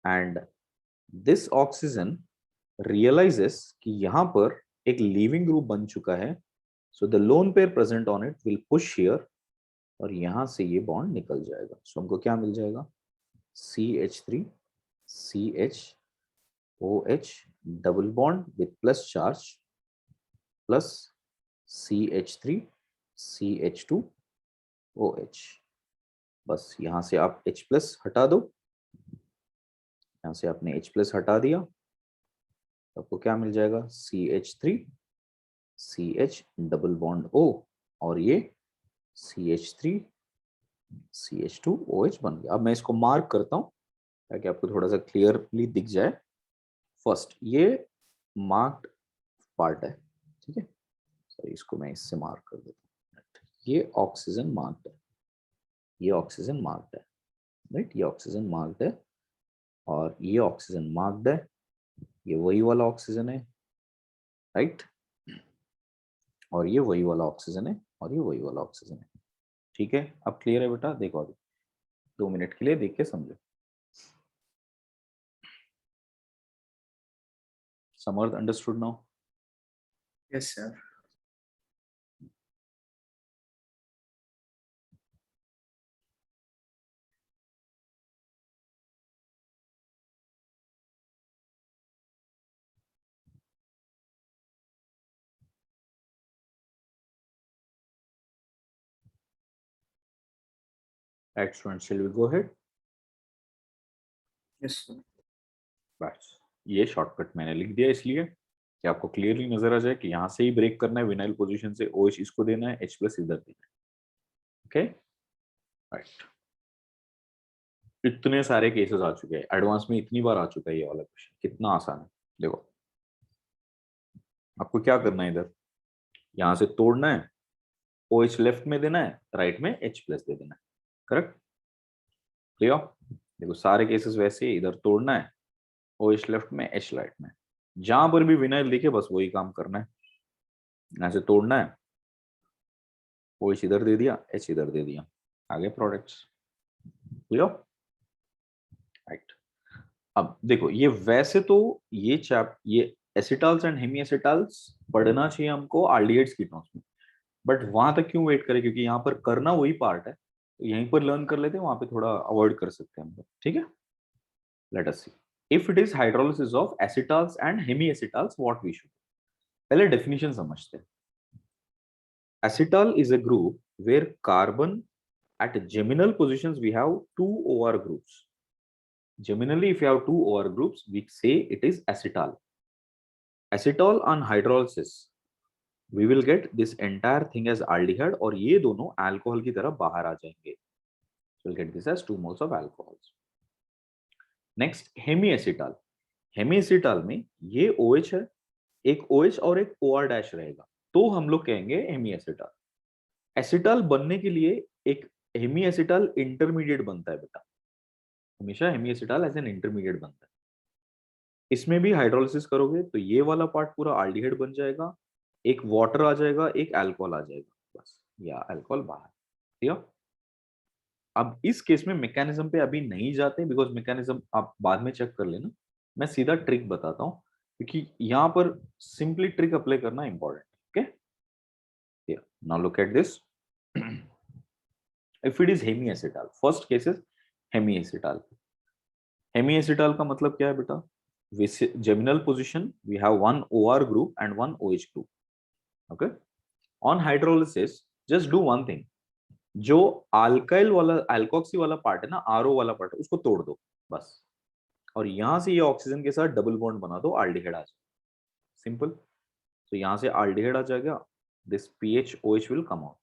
and this oxygen realizes कि यहाँ पर एक लीविंग ग्रुप बन चुका है, so the lone pair present on it will push here, और यहाँ से ये बॉन्ड निकल जाएगा। so हमको क्या मिल जाएगा, CH3 CH OH double bond with plus charge plus CH3 CH2 OH। बस यहाँ से आप H प्लस हटा दो, यहाँ से आपने H प्लस हटा दिया, तो आपको क्या मिल जाएगा, CH3 CH double bond O, और ये CH3 CH2 OH बन गया। अब मैं इसको मार्क करता हूँ ताकि आपको थोड़ा सा क्लियरली दिख जाए। फर्स्ट ये मार्क्ड पार्ट है, ठीक है, तो इसको मैं इससे मार्क कर देता हूँ। ये ऑक्सीजन मार्क्ड है, ये ऑक्सीजन मार्क्ड है, राइट, ये ऑक्सीजन मार्क्ड है और ये ऑक्सीजन मार्क्ड है, ये वही वाला ऑक्सीजन है, राइट, और ये वही वाला ऑक्सीजन है और ये वही वाला ऑक्सीजन है। ठीक है, अब क्लियर है बेटा? देखो अभी 2 मिनट के लिए देख के समझो। Samarth understood now? Yes sir. Right, students, shall we go ahead? Yes sir. बस ये शॉर्टकट मैंने लिख दिया इसलिए कि आपको क्लियरली नजर आ जाए कि यहाँ से ही ब्रेक करना है, विनाइल पोजीशन से OH इसको देना है, H प्लस इधर देना है। Okay, right. इतने सारे केसेस आ चुके हैं, एडवांस में इतनी बार आ चुका है ये वाला क्वेश्चन, कितना आसान है। देखो आपको क्या करना है, इधर यहाँ से तोड़ना है, OH लेफ्ट में देना है, राइट में H प्लस दे देना है, करेक्ट? क्लियर? देखो सारे केसेस वैसे ही, इधर तोड़ना है, OH लेफ्ट में H राइट में, जहां पर भी विनाइल दिखे बस वही काम करना है। यहाँ से तोड़ना है, OH इधर दे दिया, H इधर दे दिया, आगे प्रोडक्ट्स। क्लियर? राइट। अब देखो ये वैसे तो ये एसिटाल्स एंड हेमी एसिटाल्स पढ़ना चाहिए हमको आल्डिहाइड्स कीटोन्स में, बट वहां तक क्यों वेट करें, क्योंकि यहाँ पर करना वही पार्ट है, तो यहीं पर लर्न कर लेते हैं, वहां पे थोड़ा अवॉइड कर सकते हैं हम लोग। ठीक है, let us see if it is hydrolysis of acetals and hemiacetals what we should. पहले डेफिनेशन समझते हैं। Acetal is a group where carbon at geminal positions we have 2 OR groups. Geminally, if you have 2 OR groups, we say it is acetal. Acetal on hydrolysis, we will get this entire thing as aldehyde, और ये दोनों alcohol की तरफ बाहर आ जाएंगे. So we'll get this as 2 moles of alcohols. Next, hemiacetal. Hemiacetal में ये OH है, एक OH और एक OR डैश रहेगा, तो हम लोग कहेंगे hemiacetal. एसिटाल बनने के लिए एक हेमी एसिटाल इंटरमीडिएट बनता है बेटा, हमेशा hemiacetal as an intermediate बनता है। इसमें भी हाइड्रोलिसिस करोगे तो ये वाला पार्ट पूरा आल्डिहाइड बन जाएगा, एक वाटर आ जाएगा, एक अल्कोहल आ जाएगा, बस, या अल्कोहल बाहर। ठीक। अब इस केस में मैकेनिज्म पे अभी नहीं जाते, बिकॉज मैकेनिज्म आप बाद में चेक कर लेना, मैं सीधा ट्रिक बताता हूँ, क्योंकि यहाँ पर सिंपली ट्रिक अप्लाई करना इंपॉर्टेंट है। Okay, now look at this. If it is hemiacetal, first case is hemiacetal. Hemiacetal का मतलब क्या है बेटा? Geminal position we have one OR group and one OH group. Okay, on hydrolysis just do one thing, जो alkyl वाला alkoxy वाला part है ना, RO वाला पार्ट, उसको तोड़ दो बस, और यहां से ये ऑक्सीजन के साथ डबल बॉन्ड बना दो, आल्डिहाइड आ जाए, सिंपल। तो यहां से आल्डिहाइड आ जाएगा, this PH-OH will come out.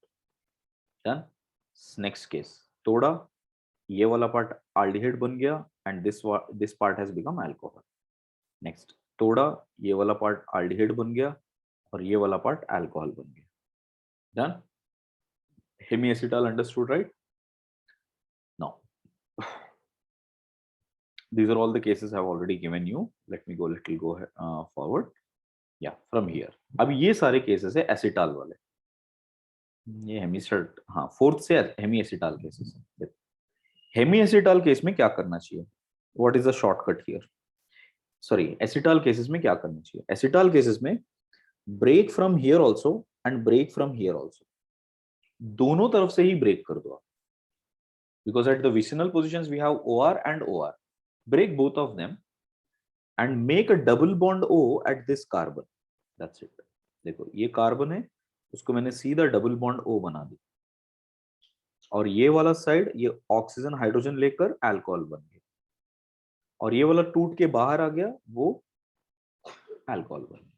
Done. Next case, तोड़ा, ये वाला पार्ट आल्डिहाइड बन गया and this part has become alcohol. Next, तोड़ा, ये वाला पार्ट आल्डिहाइड बन गया और ये वाला पार्ट अल्कोहल बन गया। Done. Hemiacetal understood, right? Now, these are all the cases I've already given you. Let me go forward. Yeah, from here. अब ये सारे केसेस है एसिटाल वाले, ये हेमीस्टेट, हाँ फोर्थ से हेमी एसिटाल केसेस है। हेमी एसिटाल केस में क्या करना चाहिए, what is the shortcut here, sorry acetal cases में क्या करना चाहिए, एसिटाल केसेस में break from here also and break from here also, दोनों तरफ से ही ब्रेक कर दो आप, because at the vicinal positions we have OR and OR, break both of them and make a double bond O at this carbon, that's it। देखो ये carbon है, उसको मैंने सीधा डबल बॉन्ड O बना दी, और ये वाला साइड ये ऑक्सीजन हाइड्रोजन लेकर अल्कोहल बन गया, और ये वाला टूट के बाहर आ गया, वो अल्कोहल बन गया।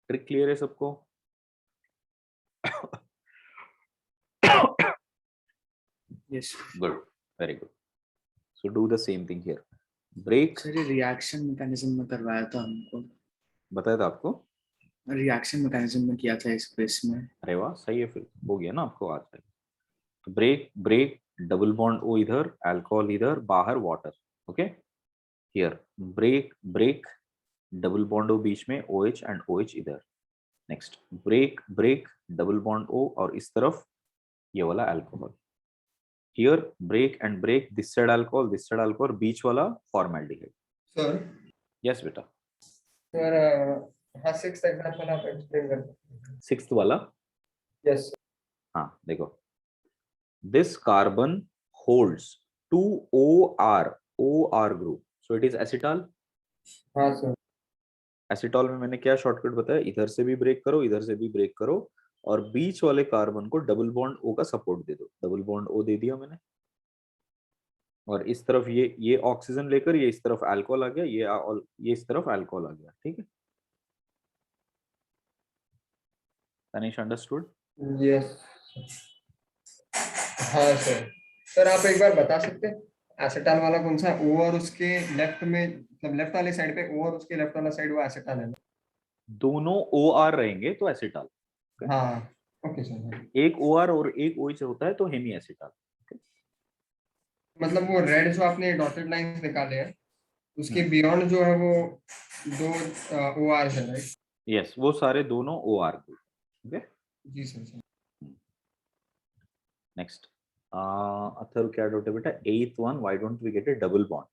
ट्रिक क्लियर है सबको? Yes. Good, very good. So do the same thing here. Break, sir ये रिएक्शन मैकेनिज्म में करवाया था हमको, बताया था आपको? रिएक्शन मैकेनिज्म में किया था इस केस में। अरे वाह, सही है, फिर हो गया ना आपको आज तक। तो break break double bond O इधर, अल्कोहल इधर, बाहर water, okay. Here break break double bond O बीच में, OH एंड OH इधर। Next break break double bond O और इस तरफ ये वाला alcohol. Here break and break, this side alcohol, बीच वाला फॉर्मेल्डिहाइड। सर यस बेटा। सर हाँ, सिक्स्थ एग्जांपल आप एक्सप्लेन कर सकते हैं? सिक्स्थ वाला, यस हाँ देखो, this carbon holds 2 OR group, so it is acetal. हाँ सर। एसिटॉल में मैंने क्या शॉर्टकट बताया, इधर से भी ब्रेक करो, इधर से भी ब्रेक करो, और बीच वाले कार्बन को डबल बॉन्ड O का सपोर्ट दे दो, डबल बॉन्ड O दे दिया मैंने, और इस तरफ ये ऑक्सीजन लेकर ये इस तरफ अल्कोहल आ गया, ये इस तरफ अल्कोहल आ गया, ठीक है। तनिष अंडरस्टूड? यस हाँ सर। सर आप एक बार बता सकते हैं एसिटाल वाला कौन सा O और उसके लेफ्ट में, मतलब लेफ्ट वाले साइड पे O और उसके लेफ्ट वाला साइड वो एसिटाल है ना? दोनों OR रहेंगे तो एसिटाल, हाँ ओके सर। एक OR और एक OH होता है तो हेमी एसिटाल। मतलब वो रेड जो आपने डॉटेड लाइंस निकाले हैं उसके बियॉन्ड जो है वो दो OR है, राइट? यस, वो सारे दोनों OR ग्रुप, ओके। जी सर। नेक्स्ट अथर्व क्या डाउट है बेटा, 8th one, why don't we get a double bond.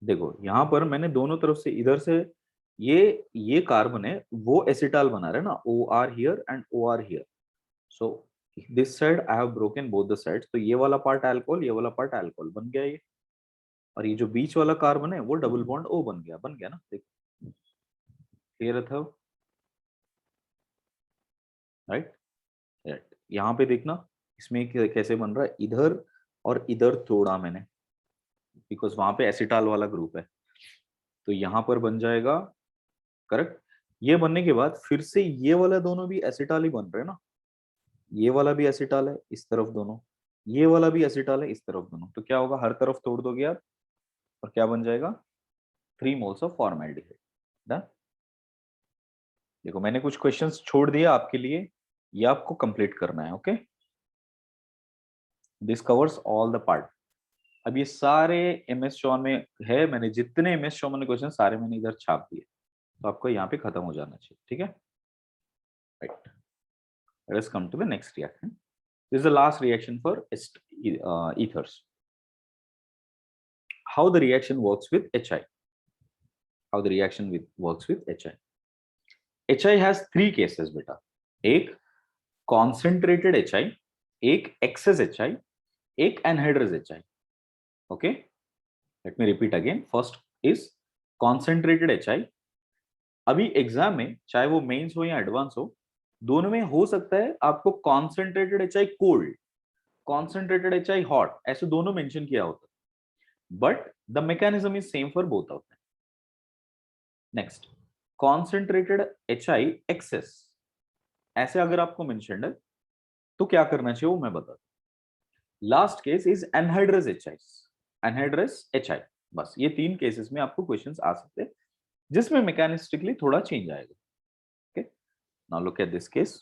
देखो यहाँ पर मैंने दोनों तरफ से, इधर से ये कार्बन है वो एसिटाल बना रहा है ना, OR here and OR here, so this side I have broken both the sides, तो ये वाला पार्ट अल्कोहल, ये वाला पार्ट अल्कोहल बन गया ये, और ये जो बीच वाला कार्बन है वो डबल बॉन्ड O बन गया ना, देखो क्लियर था, राइट। यहाँ पे देखना इसमें कैसे बन रहा है, इधर और इधर तोड़ा मैंने, बिकॉज वहां पे एसिटाल वाला ग्रुप है, तो यहाँ पर बन जाएगा, करेक्ट। ये बनने के बाद फिर से ये वाला दोनों भी एसिटाल ही बन रहे हैं ना, ये वाला भी एसिटाल है इस तरफ दोनों, ये वाला भी एसिटाल है इस तरफ दोनों, तो क्या होगा, हर तरफ तोड़ दोगे आप और क्या बन जाएगा, 3 मोल्स ऑफ फॉर्मेल्डिहाइड। डन। देखो मैंने कुछ क्वेश्चंस छोड़ दिए आपके लिए, ये आपको कंप्लीट करना है, okay. This covers all the part. अब ये सारे MS शॉन में है, मैंने जितने MS शॉन में क्वेश्चन सारे मैंने इधर छाप दिए, तो आपको यहाँ पे खत्म हो जाना चाहिए, ठीक है, right. Let us come to the next reaction. This is the last reaction for ethers. How the reaction works with HI? How the reaction works with HI? HI has 3 cases बेटा, एक concentrated HI, एक excess HI, एक anhydrous HI. Okay, let me repeat again. First is concentrated HI. अभी exam में चाहे वो mains हो या एडवांस हो, दोनों में हो सकता है आपको concentrated HI cold, concentrated HI hot, ऐसे दोनों मेंशन किया होता है, but the mechanism is same for both of them. Next concentrated HI excess, ऐसे अगर आपको मेंशन्ड है तो क्या करना चाहिए वो मैं बता दूं। Last case is anhydrous HI, anhydrous HI, बस ये 3 केसेस में आपको क्वेश्चंस आ सकते हैं जिसमें मैकेनिस्टिकली थोड़ा चेंज आएगा, okay. Now look at this case.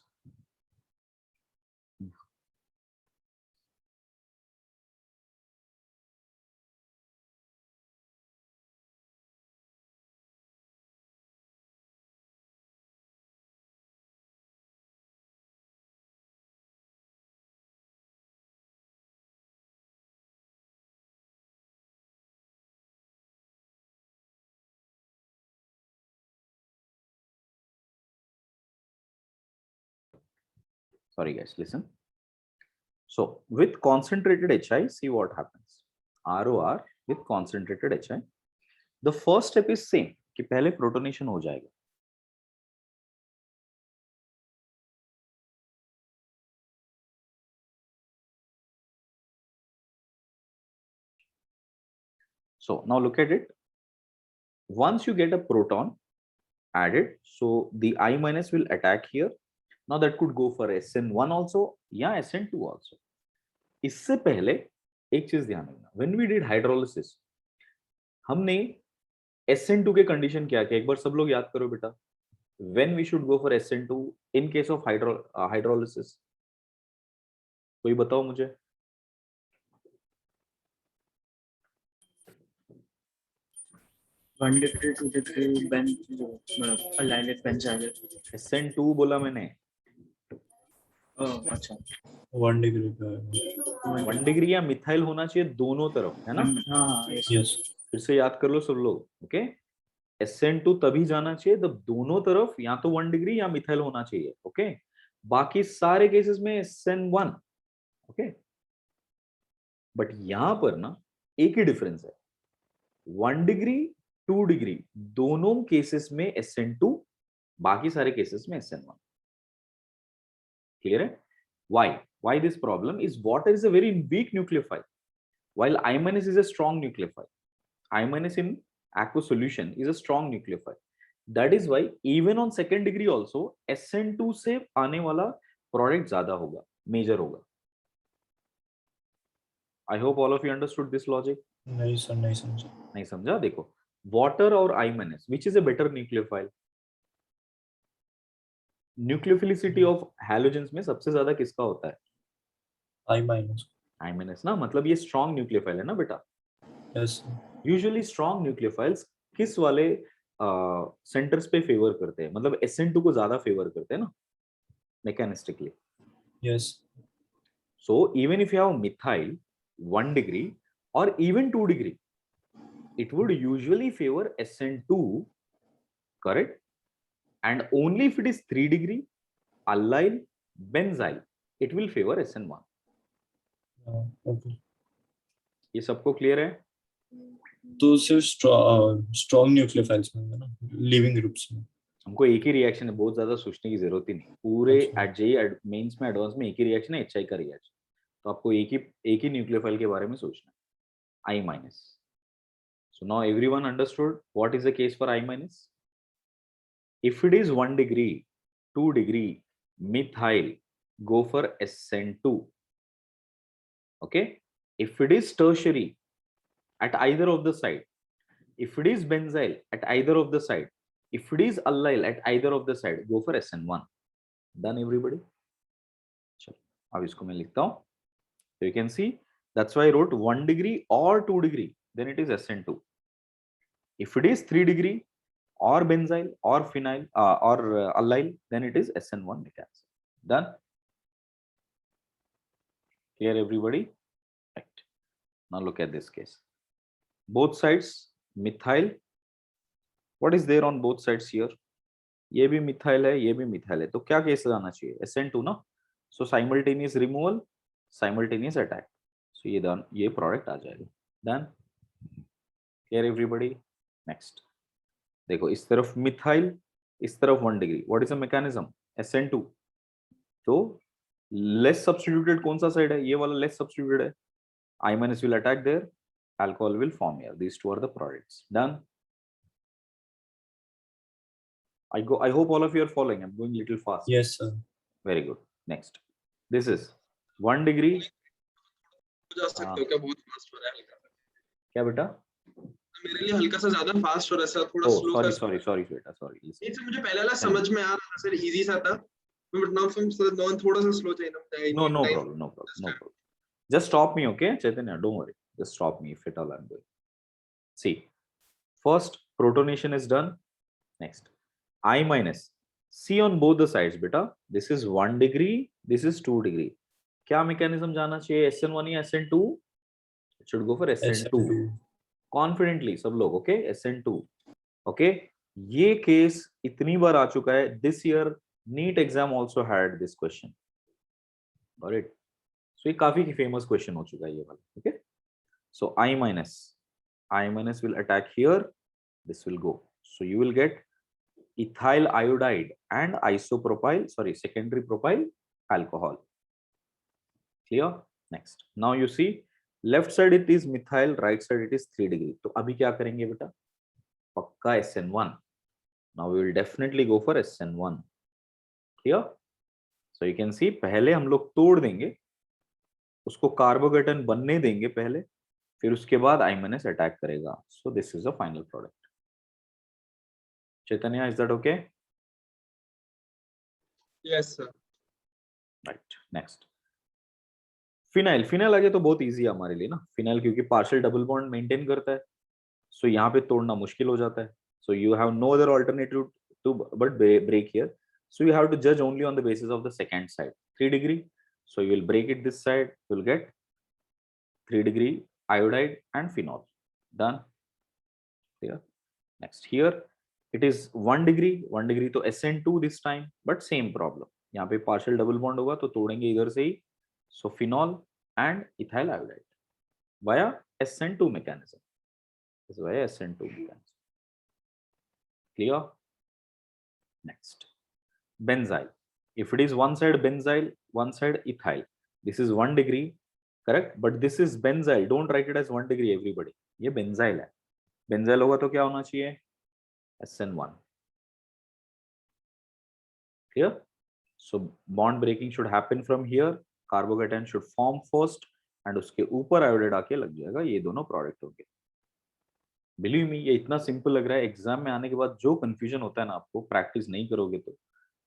Sorry guys, listen. So with concentrated HI, see what happens. ROR with concentrated HI. The first step is same कि पहले protonation हो जाएगा. So now look at it. Once you get a proton added, so the I minus will attack here. Now that could go for SN1 also, yeah, SN2 also. इससे पहले एक चीज ध्यान रखना, when we did hydrolysis, हमने SN2 के condition क्या किया, एक बार सब लोग याद करो बेटा. When we should go for SN2 in case of hydrolysis, कोई बताओ मुझे. One degree, 2 degree, allylic benzylic. SN2 बोला मैंने. Oh, अच्छा. 1 degree का 1 डिग्री या मिथाइल होना चाहिए दोनों तरफ, है ना. हाँ, yes फिर से याद कर लो सब लोग. ओके, SN2 तभी जाना चाहिए जब दोनों तरफ या तो 1 डिग्री या मिथाइल होना चाहिए. ओके, बाकी सारे केसेस में SN1. ओके, बट यहां पर ना एक ही डिफरेंस है. 1 डिग्री 2 डिग्री दोनों केसेस में SN2, बाकी सारे केसेस में SN1. क्लियर है? Why this problem is water is a very weak nucleophile, while I minus is a strong nucleophile. I minus in aqueous solution is a strong nucleophile. That is why even on second degree also SN2 से आने वाला product ज्यादा होगा, major होगा. I hope all of you understood this logic. नहीं sir नहीं समझा. नहीं समझा? देखो, water और I minus, which is a better nucleophile? Nucleophilicity of halogens में सबसे ज्यादा किसका होता है? I minus I माइनस ना, मतलब ये स्ट्रॉन्ग न्यूक्लियोफाइल है ना बेटा. yes यूजुअली स्ट्रॉन्ग न्यूक्लियोफाइल्स किस वाले सेंटर्स पे फेवर करते हैं, मतलब SN2 को ज्यादा फेवर करते हैं ना mechanistically. yes so even if you have methyl 1 degree और even 2 degree, it would usually favor SN2, correct? And only if it is 3 degree allyl benzyl, it will favor SN1. okay. ये सबको clear है? तो सिर्फ strong nucleophiles में ना, living groups में हमको एक ही रिएक्शन है, बहुत ज्यादा सोचने की जरूरत ही नहीं. पूरे अच्छा. एट जेई मेंस में एडवांस में एक ही रिएक्शन है, HI का रिएक्शन. तो आपको एक ही न्यूक्लियोफाइल के बारे में सोचना है, I minus. So now everyone understood what is the case for I minus. If it is 1 degree, 2 degree methyl, go for SN2. Okay. If it is tertiary at either of the side, if it is benzyl at either of the side, if it is allyl at either of the side, go for SN1. Done everybody? चलो अब इसको मैं लिखता हूँ. So you can see that's why I wrote 1 degree or 2 degree, then it is SN2. If it is 3 degree or benzyl or phenyl or allyl, then it is SN1 mechanism. Done? Clear everybody? Right. Now look at this case. Both sides methyl. What is there on both sides here? ये भी methyl है, ये भी methyl है, तो क्या case आना चाहिए? SN2 ना. So simultaneous removal, simultaneous attack. So ये done, ये product आ जाएगा. Done? Clear everybody? Next. देखो इस तरफ मिथाइल, इस तरफ 1 degree. What is the mechanism? SN2. तो लेस सब्स्टिट्यूटेड कौन सा साइड है? ये वाला लेस सब्स्टिट्यूटेड है. I minus will attack there, alcohol will form here. These two are the products. Done? I hope all of you are following. I'm going little fast. yes sir. Very good. Next. This is 1 degree. जा सकते हो क्या? बहुत fast हो रहा है हल्का सा. क्या बेटा? मेरे लिए हल्का सा ज्यादा फास्ट हो रहा है सर, थोड़ा Oh, स्लो. sorry बेटा, sorry. Listen. नहीं सर, मुझे पहले वाला समझ में आ रहा था सर, इजी सा था, बट नाउ फ्रॉम थोड़ा सा स्लो चाहिए ना. No problem. Just stop me, okay, Chaitanya? Don't worry. Just stop me if at all I'm doing. See, first protonation is done. Next, I minus. See on both the sides, beta. This is 1 degree. This is 2 degree. क्या mechanism जाना चाहिए? SN1 या SN2? It should go for SN2. Confidently, सब लोग, okay? SN2. Okay? ये case इतनी बार आ चुका है. This year, NEET exam also had this question. Got it? So ये काफी फेमस क्वेश्चन हो चुका है ये वाला. Okay, so I minus will attack here, this will go, so you will get ethyl iodide and secondary propyl alcohol. Clear? Next, now you see left side it is methyl, right side it is 3 degree. तो अभी क्या करेंगे बेटा? पक्का SN1. Now we will definitely go for SN1. Clear? So you can see पहले हम लोग तोड़ देंगे उसको, कार्बोकेटन बनने देंगे पहले, फिर उसके बाद I minus अटैक करेगा. So this is the final product. Chaitanya, is that okay? Yes, sir. Right. Next. Phenyl आगे तो बहुत इजी है हमारे लिए ना. फिनाइल क्योंकि पार्शियल डबल बॉन्ड मेंटेन करता है, सो यहाँ पे तोड़ना मुश्किल हो जाता है. So you have no other alternative to but break here. So you have to judge only on the basis of the second side. 3 degree. So you will break it this side. You will get 3 degree iodide and phenol. Done. Here. Next here it is 1 degree. 1 degree तो SN2 this time, but same problem. यहाँ पे partial double bond होगा तो तोड़ेंगे इधर से ही. So phenol and ethyl iodide via SN2 mechanism. This is via SN2 mechanism. Clear? Next. Benzyl. If it is one side benzyl, one side ethyl, this is 1 degree, correct? But this is benzyl. Don't write it as 1 degree, everybody. ये benzyl है. Benzyl होगा तो क्या होना चाहिए? SN1. Clear? So bond breaking should happen from here. Carbocation should form first, and उसके ऊपर iodide आके लग जाएगा. ये दोनों product होंगे. Believe me, ये इतना simple लग रहा है. एग्जाम में आने के बाद जो confusion होता है ना, आपको प्रैक्टिस नहीं करोगे तो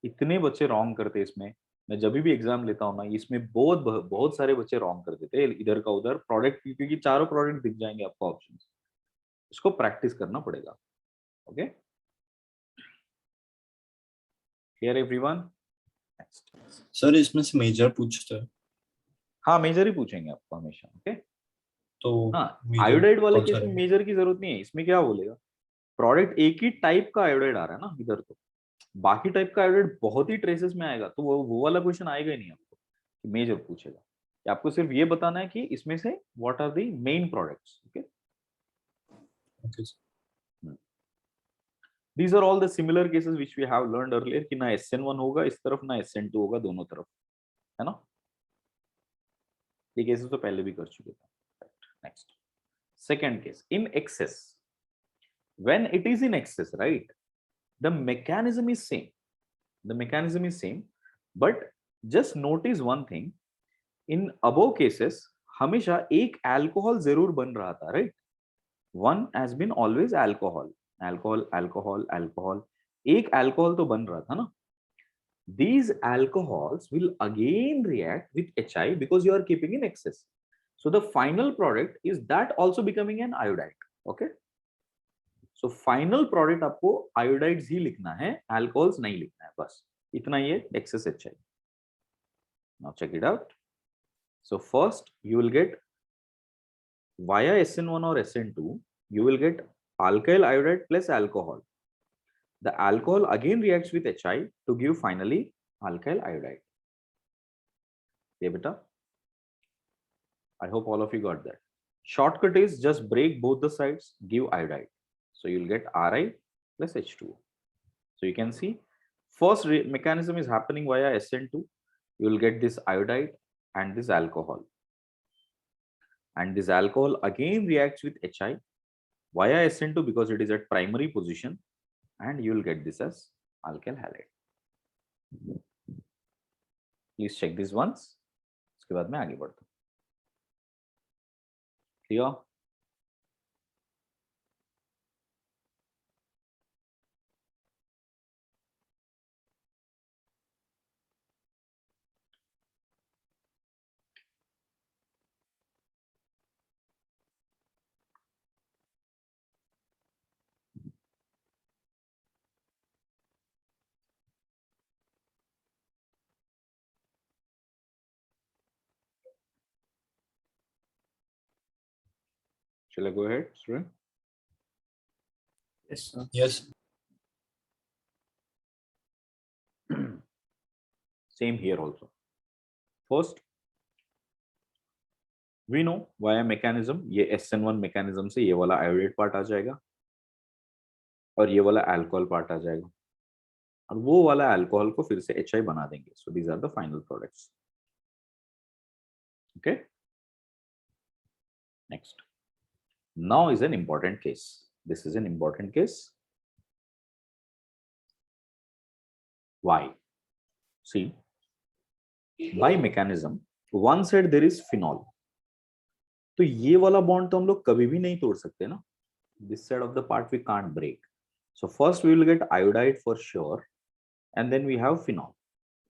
इतने बच्चे रॉन्ग करते हैं इसमें. मैं जब भी एग्जाम लेता हूँ ना, इसमें बहुत सारे बच्चे रॉन्ग कर देते हैं इधर का उधर प्रोडक्ट, क्योंकि चारों प्रोडक्ट दिख जाएंगे आपको ऑप्शन. इसको प्रैक्टिस करना पड़ेगा. Okay, clear everyone? Next. Sir इसमें से मेजर पूछता है. हाँ, मेजर ही पूछेंगे आपको हमेशा. ओके, तो हाँ, major आयोडाइड वाले कौन सा केस में रहेगा? मेजर की जरूरत नहीं है. इसमें क्या बोलेगा, प्रोडक्ट एक ही टाइप का आयोडाइड आ रहा है ना इधर, तो बाकी टाइप का आयोडाइड बहुत ही ट्रेसेस में आएगा, तो वो वाला क्वेश्चन आएगा ही नहीं आपको कि मेजर पूछेगा. आपको सिर्फ ये बताना है कि इसमें से what are the main products. Okay, Okay, sir. these are all the similar cases which we have learned earlier कि ना SN1 होगा इस तरफ ना SN2 होगा दोनों तरफ, है ना. ये केसेस तो पहले भी कर चुके थे. Next, second case, in excess. when it is in excess, right, the mechanism is same, but just notice one thing, in above cases हमेशा एक अल्कोहल जरूर बन रहा था, right? One has been always alcohol. एक अल्कोहल तो बन रहा था ना. These alcohols will again react with HI because you are keeping in excess. So the final product is that also becoming an iodide. Okay. So final product आपको iodides ही लिखना है, alcohols नहीं लिखना है, बस इतना ही है, excess HI. Now check it out. So first you will get via SN1 or SN2, you will get alkyl iodide plus alcohol. The alcohol again reacts with HI to give finally alkyl iodide. Yeah, beta. I hope all of you got that. Shortcut is just break both the sides, give iodide. So you'll get Ri plus H2O. So you can see first mechanism is happening via SN2. You will get this iodide and this alcohol. And this alcohol again reacts with HI via SN2 because it is at primary position, and you will get this as alkyl halide. Please check this once. उसके बाद मैं आगे बढ़ता हूँ. Clear? Shall I go ahead, student? Yes, sir. Yes. Same here also. First we know via mechanism, ये SN1 mechanism से ये वाला आयोडेट पार्ट आ जाएगा और ये वाला अल्कोहल पार्ट आ जाएगा और वो वाला अल्कोहल को फिर से HI बना देंगे. So these are the final products. Okay, next. Now is an important case. This is an important case. Why? See, by mechanism, one side there is phenol. तो ये वाला बॉन्ड तो हम लोग कभी भी नहीं तोड़ सकते ना. This side of the part we can't break. So first we will get iodide for sure, and then we have phenol.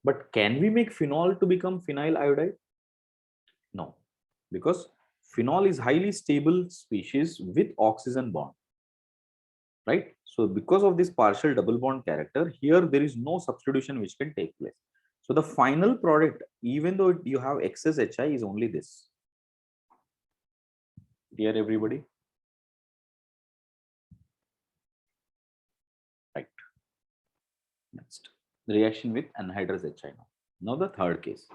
But can we make phenol to become phenyl iodide? No, because phenol is highly stable species with oxygen bond, right? So because of this partial double bond character, here there is no substitution which can take place. So the final product, even though you have excess HI, is only this. Clear, everybody? Right. Next, the reaction with anhydrous HI now. Now the third case.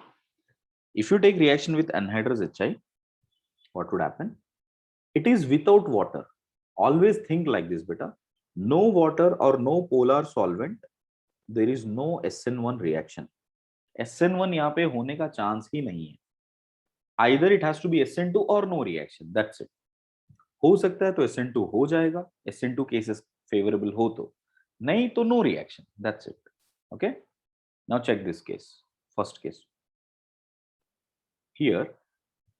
If you take reaction with anhydrous HI, what would happen? It is without water. Always think like this, beta. No water or no polar solvent, there is no SN1 reaction. SN1 यहाँ पे होने का chance ही नहीं है. Either it has to be SN2 or no reaction. That's it. हो सकता है तो SN2 हो जाएगा, SN2 cases favorable हो तो, नहीं तो no reaction. That's it. Okay. Now check this case. First case. Here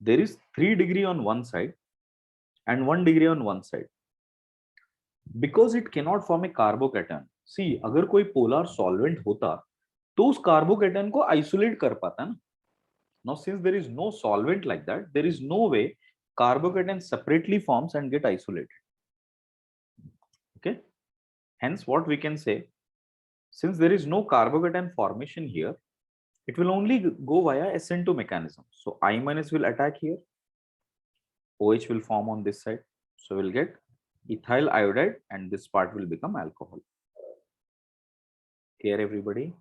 there is 3 degree on one side and 1 degree on one side. Because it cannot form a carbocation. See, अगर कोई polar solvent होता तो उस carbocation को isolate कर पाता ना. Now since there is no solvent like that, there is no way carbocation separately forms and get isolated. Okay. Hence what we can say, since there is no carbocation formation here, it will only go via SN2 mechanism. So I minus will attack here, OH will form on this side. So we'll get ethyl iodide and this part will become alcohol. Clear, everybody?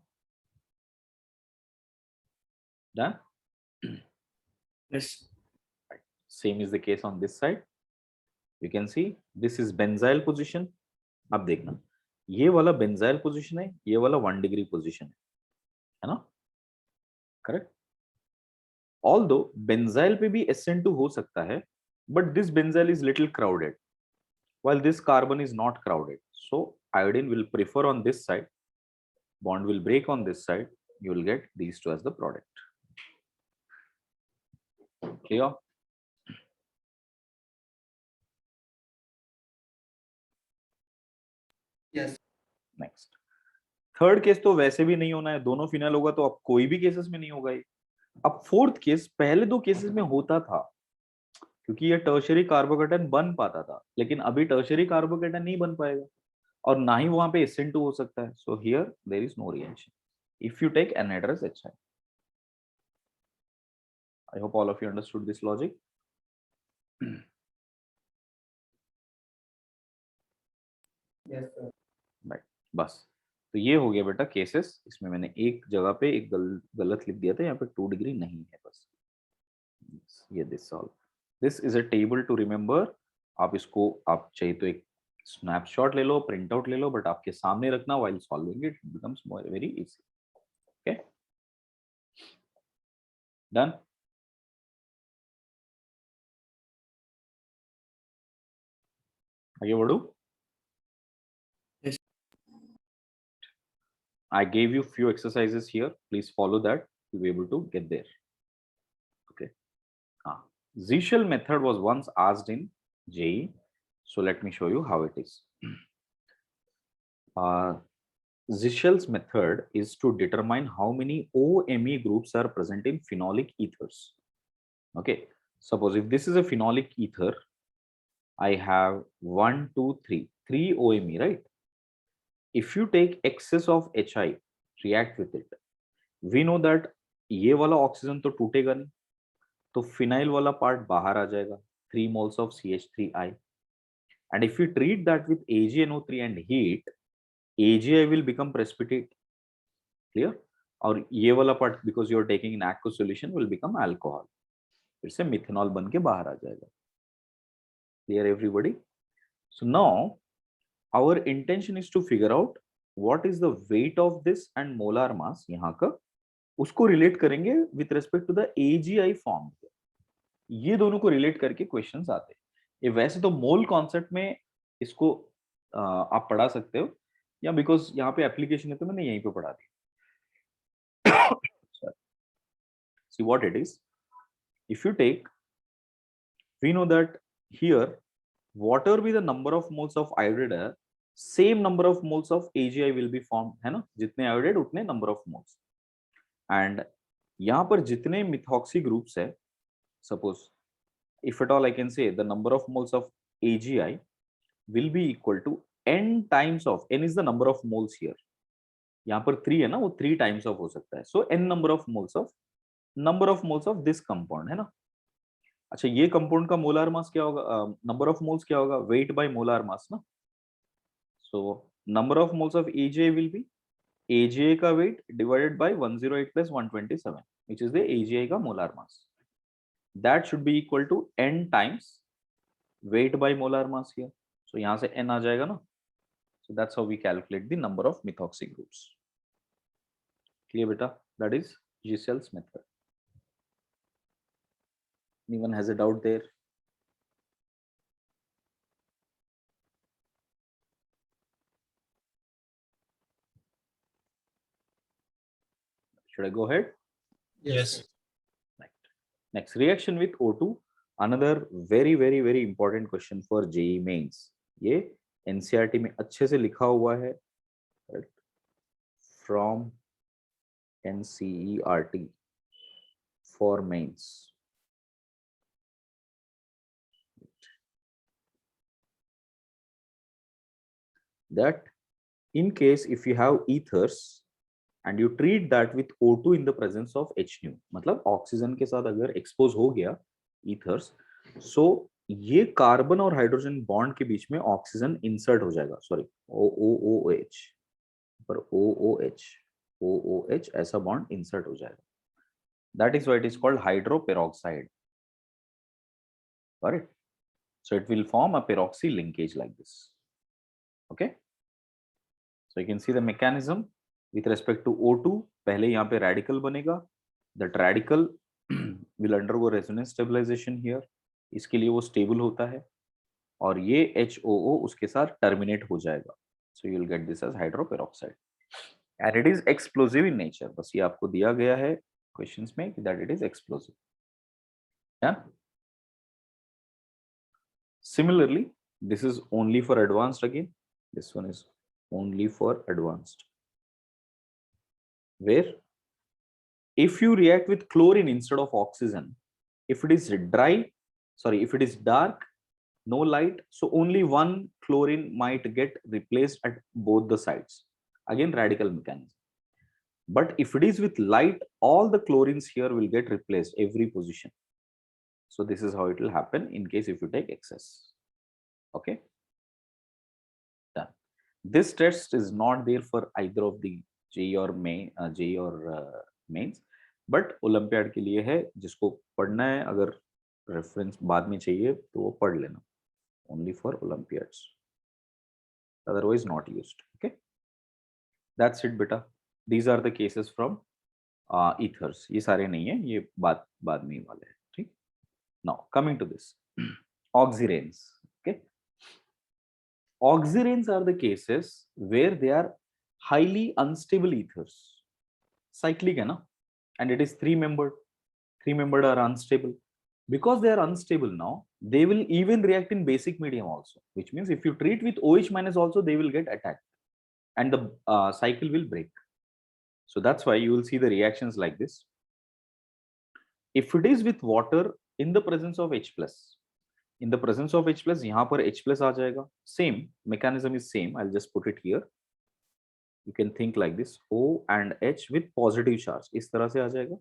Done? Yes. Right. Same is the case on this side. You can see this is benzyl position. अब देखना, ये वाला benzyl position है, ये वाला 1 degree position है ना? Correct? Although benzyl पे भी SN2 हो सकता है, but this benzyl is little crowded, while this carbon is not crowded. So iodine will prefer on this side, bond will break on this side, you will get these two as the product. Clear? Yes. Next. Third case तो वैसे भी नहीं होना है, दोनों phenyl होगा तो अब कोई भी केसेस में नहीं होगा ये. अब फोर्थ केस पहले दो केसेस में होता था क्योंकि ये टर्शियरी कार्बोकेटन बन पाता था, लेकिन अभी टर्शियरी कार्बोकेटन नहीं बन पाएगा और ना ही वहां पे SN2 हो सकता है. So here there is no reaction if you take anhydrous HI. I hope all of you understood this logic. Yes, sir. Right. बस तो ये हो गया बेटा केसेस. इसमें मैंने एक जगह पे एक गलत लिख दिया था, यहाँ पे 2 डिग्री नहीं है बस. ये this is a table to remember. आप इसको आप चाहिए तो एक स्नैपशॉट ले लो, प्रिंट आउट ले लो, बट आपके सामने रखना while solving it becomes very easy. Okay, done. आगे बढ़ो. Yes. I gave you few exercises here. Please follow that. You'll be able to get there. Okay. Zischel method was once asked in JEE. So let me show you how it is. Zischel's method is to determine how many OMe groups are present in phenolic ethers. Okay. Suppose if this is a phenolic ether, I have 1, 2, 3 OMe, right? If you take excess of HI, react with it, we know that ये वाला oxygen तो टूटेगा नहीं, तो phenyl वाला part बाहर आ जाएगा, 3 moles of CH3I. And if you treat that with AgNO3 and heat, AgI will become precipitate. Clear? और ये वाला part because you are taking in aqueous solution will become alcohol, फिर से मिथेनॉल बन के बाहर आ जाएगा. Clear everybody? So now our intention is to figure out what is the weight of this and molar mass यहाँ का, उसको relate करेंगे with respect to the AgI form. ये दोनों को रिलेट करके क्वेश्चंस आते हैं. ये वैसे तो मोल कॉन्सेप्ट में इसको आप पढ़ा सकते हो, या बिकॉज यहाँ पे एप्लीकेशन है तो मैंने यहीं पे पढ़ा दिया. See what it is. If you take, we know that here whatever be the number of moles of iodide है, same number of moles of AgI will be formed, है ना. जितने iodide उतने number of moles. And यहाँ पर जितने methoxy groups है, suppose if at all I can say the number of moles of AgI will be equal to n times of, n is the number of moles here. यहाँ पर 3 है ना, वो 3 times of हो सकता है. So n number of moles of this compound, है ना. अच्छा, ये कंपाउंड का मोलार मास क्या होगा, नंबर ऑफ मोल्स क्या होगा, वेट बाय मोलार मास ना. So number of moles of AgI will be AgI का weight divided by 108 plus 127 which is the AgI का molar mass. That should be equal to n times weight by molar mass here. So यहाँ से n आ जाएगा ना. So that's how we calculate the number of methoxy groups. Clear बेटा? That is Gisel's method. Anyone has a doubt there? Should I go ahead? Yes. Right. Next, reaction with O2. Another very important question for JEE mains. ये NCERT में अच्छे से लिखा हुआ है, right? From NCERT for mains. That in case if you have ethers and you treat that with O2 in the presence of HNu, मतलब oxygen के साथ अगर एक्सपोज हो गया ethers, so ये कार्बन और हाइड्रोजन बॉन्ड के बीच में ऑक्सीजन इंसर्ट हो जाएगा. सॉरी, OOH पर OOH ऐसा बॉन्ड इंसर्ट हो जाएगा. That is why it is called hydroperoxide. Correct? So it will form a peroxy linkage like this. Okay, so you can see the mechanism with respect to O2. पहले यहाँ पे radical बनेगा. That radical will undergo resonance stabilization here. इसके लिए वो stable होता है और ये HOO उसके साथ terminate हो जाएगा. So you will get this as hydroperoxide. And it is explosive in nature. बस ये आपको दिया गया है questions में that it is explosive. Yeah. Similarly, this is only for advanced again. This one is only for advanced, where if you react with chlorine instead of oxygen, if it is if it is dark, no light, so only one chlorine might get replaced at both the sides. Again, radical mechanism. But if it is with light, all the chlorines here will get replaced every position. So this is how it will happen in case if you take excess. Okay. Done. This test is not there for either of the JEE or mains, but Olympiad के लिए है. जिसको पढ़ना है, अगर reference बाद में चाहिए तो वो पढ़ लेना. Only for Olympiads. Otherwise not used. Okay. That's it, beta. These are the cases from ethers. ये सारे नहीं है, ये बाद में ही वाले हैं. ठीक. Now coming to this, oxyranes. Okay. Oxyranes are the cases where they are highly unstable ethers. Cyclic है ना, and it is three-membered. Three-membered are unstable. Because they are unstable now, they will even react in basic medium also, which means if you treat with OH minus also, they will get attacked and the cycle will break. So that's why you will see the reactions like this. If it is with water in the presence of H plus, in the presence of H plus, यहाँ पर H plus आ जाएगा. Same mechanism is same. I'll just put it here. You can think like this: O and H with positive charge. इस तरह से आ जाएगा.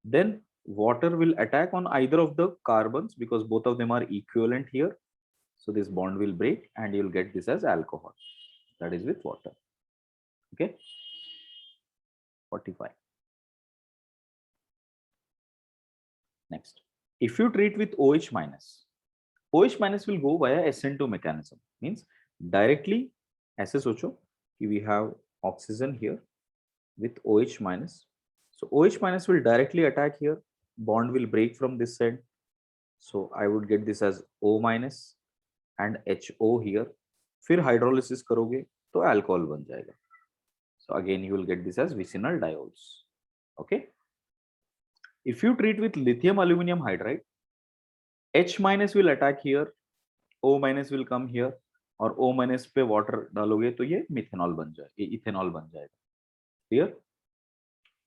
Then water will attack on either of the carbons because both of them are equivalent here. So this bond will break and you'll get this as alcohol. That is with water. Okay. 45. Next, if you treat with OH minus will go via SN2 mechanism. Means directly, ऐसे सोचो कि we have oxygen here with OH minus. So OH minus will directly attack here. Bond will break from this side. So I would get this as O minus and HO here. फिर hydrolysis करोगे तो alcohol बन जाएगा. So again you will get this as vicinal diols. Okay. If you treat with lithium aluminum hydride, H minus will attack here, O minus will come here, और O minus पे water डालोगे तो ये methanol बन जाएगा, ये ethanol बन जाएगा. Clear?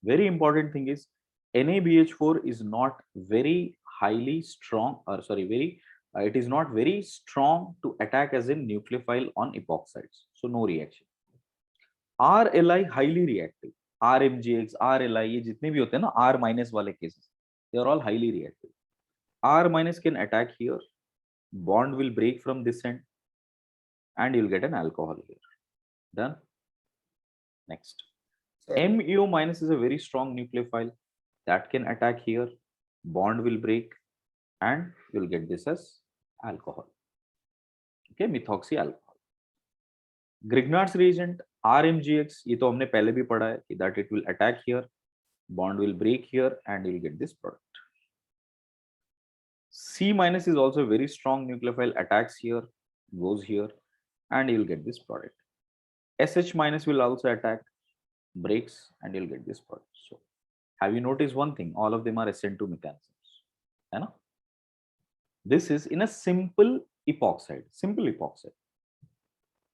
Very important thing is NaBH4 is not very highly strong, or sorry, it is not very strong to attack as in nucleophile on epoxides. So no reaction. RLi highly reactive. RMGX, RLi, ये जितने भी होते हैं ना R minus वाले cases, they are all highly reactive. R minus can attack here, bond will break from this end, and you'll get an alcohol here. Done. Next. MeO minus is a very strong nucleophile that can attack here, bond will break, and you'll get this as alcohol. Okay, methoxy alcohol. Grignard's reagent RMGX, ये तो हमने पहले भी पढ़ा है कि that it will attack here, bond will break here, and you'll get this product. C minus is also a very strong nucleophile, attacks here, goes here, and you'll get this product. SH minus will also attack, breaks, and you'll get this product. So have you noticed one thing? All of them are SN2 mechanisms. You know? This is in a simple epoxide.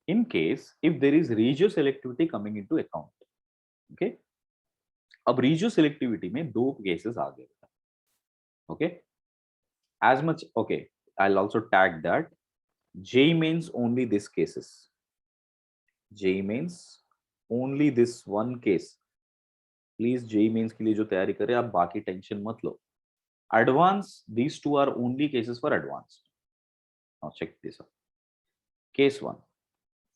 In case if there is regioselectivity coming into account. Okay. अब regioselectivity में दो cases आ गए. Okay. As much, okay, I'll also tag that. J means only this cases. J means only this one case. Please J means के लिए जो तैयारी करें आप बाकी tension मत लो. Advanced, these two are only cases for advanced. Now check this out. Case 1.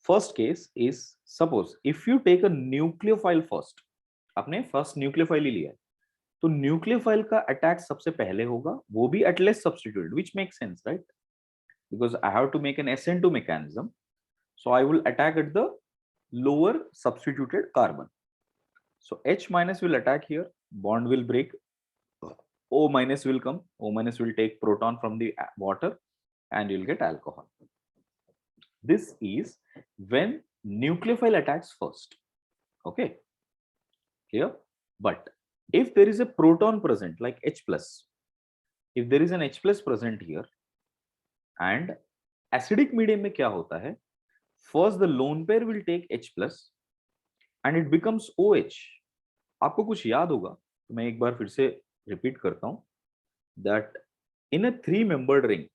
First case is, suppose if you take a nucleophile first, आपने first nucleophile ही लिया है, तो nucleophile का attack सबसे पहले होगा, वो भी at less substituted, which makes sense, right? Because I have to make an SN2 mechanism, so I will attack at the lower substituted carbon. So H minus will attack here, bond will break, O minus will come, O minus will take proton from the water, and you'll get alcohol. This is when nucleophile attacks first. Okay, clear? But if there is a proton present like H plus, if there is an H plus present here, and acidic medium में क्या होता है? First the lone pair will take H plus and it becomes OH. आपको कुछ याद होगा तो मैं एक बार फिर से repeat करता हूँ that in a 3-membered ring,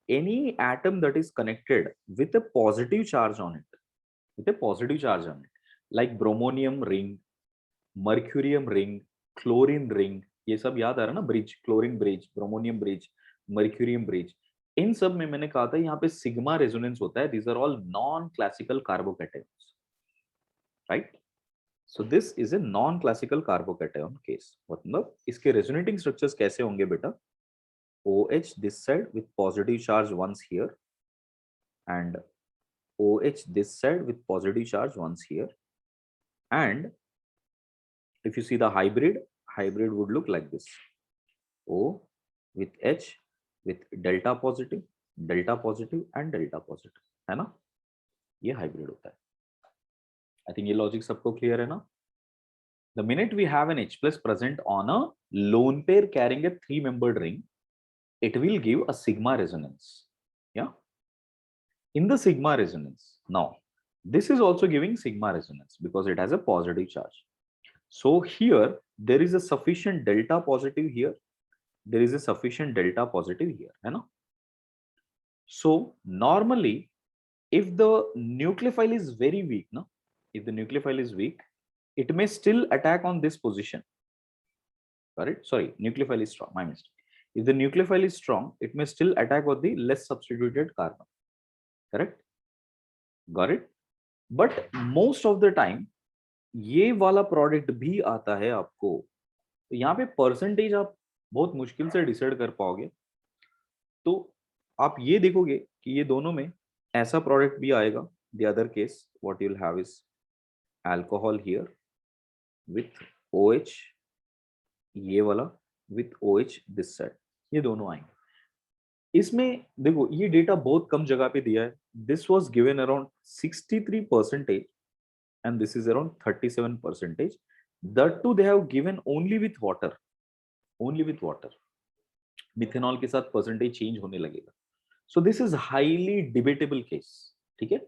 any atom that is connected with a positive charge on it, like bromonium ring, mercurium ring, chlorine ring, ये सब याद आ रहा है ना, bridge, chlorine bridge, bromonium bridge, mercurium bridge, इन सब में मैंने कहा था यहाँ पे सिग्मा रेजोनेंस होता है. These are all non-classical carbocations, right? So this is a non-classical carbocation case. मतलब इसके resonating structures कैसे होंगे बेटा? OH this side with positive charge once here, and OH this side with positive charge once here, and if you see the hybrid would look like this: O with H with delta positive and delta positive, है ना? ये hybrid होता है. I think ये logic सबको clear है ना? The minute we have an H plus present on a lone pair carrying a 3-membered ring, it will give a sigma resonance. Yeah. In the sigma resonance, now this is also giving sigma resonance because it has a positive charge. So here there is a sufficient delta positive here. There is a sufficient delta positive here. You know? So normally, if the nucleophile is very weak, no? If the nucleophile is weak, it may still attack on this position. Correct? Sorry, nucleophile is strong. My mistake. If the nucleophile is strong, it may still attack on the less substituted carbon. Correct? Got it? But most of the time, ये वाला product भी आता है आपको. तो यहाँ पे percentage आप बहुत मुश्किल से डिसाइड कर पाओगे। तो आप ये देखोगे कि ये दोनों में ऐसा प्रोडक्ट भी आएगा। The other case what you will have is alcohol here with OH, ये वाला विथ OH दिस साइड, ये दोनों आएंगे। इसमें देखो ये डेटा बहुत कम जगह पे दिया है। This was given around 63% and this is around 37%. That too they have given only with water, only with water. Methanol के साथ परसेंटेज चेंज होने लगेगा। So this is highly debatable case. ठीक है,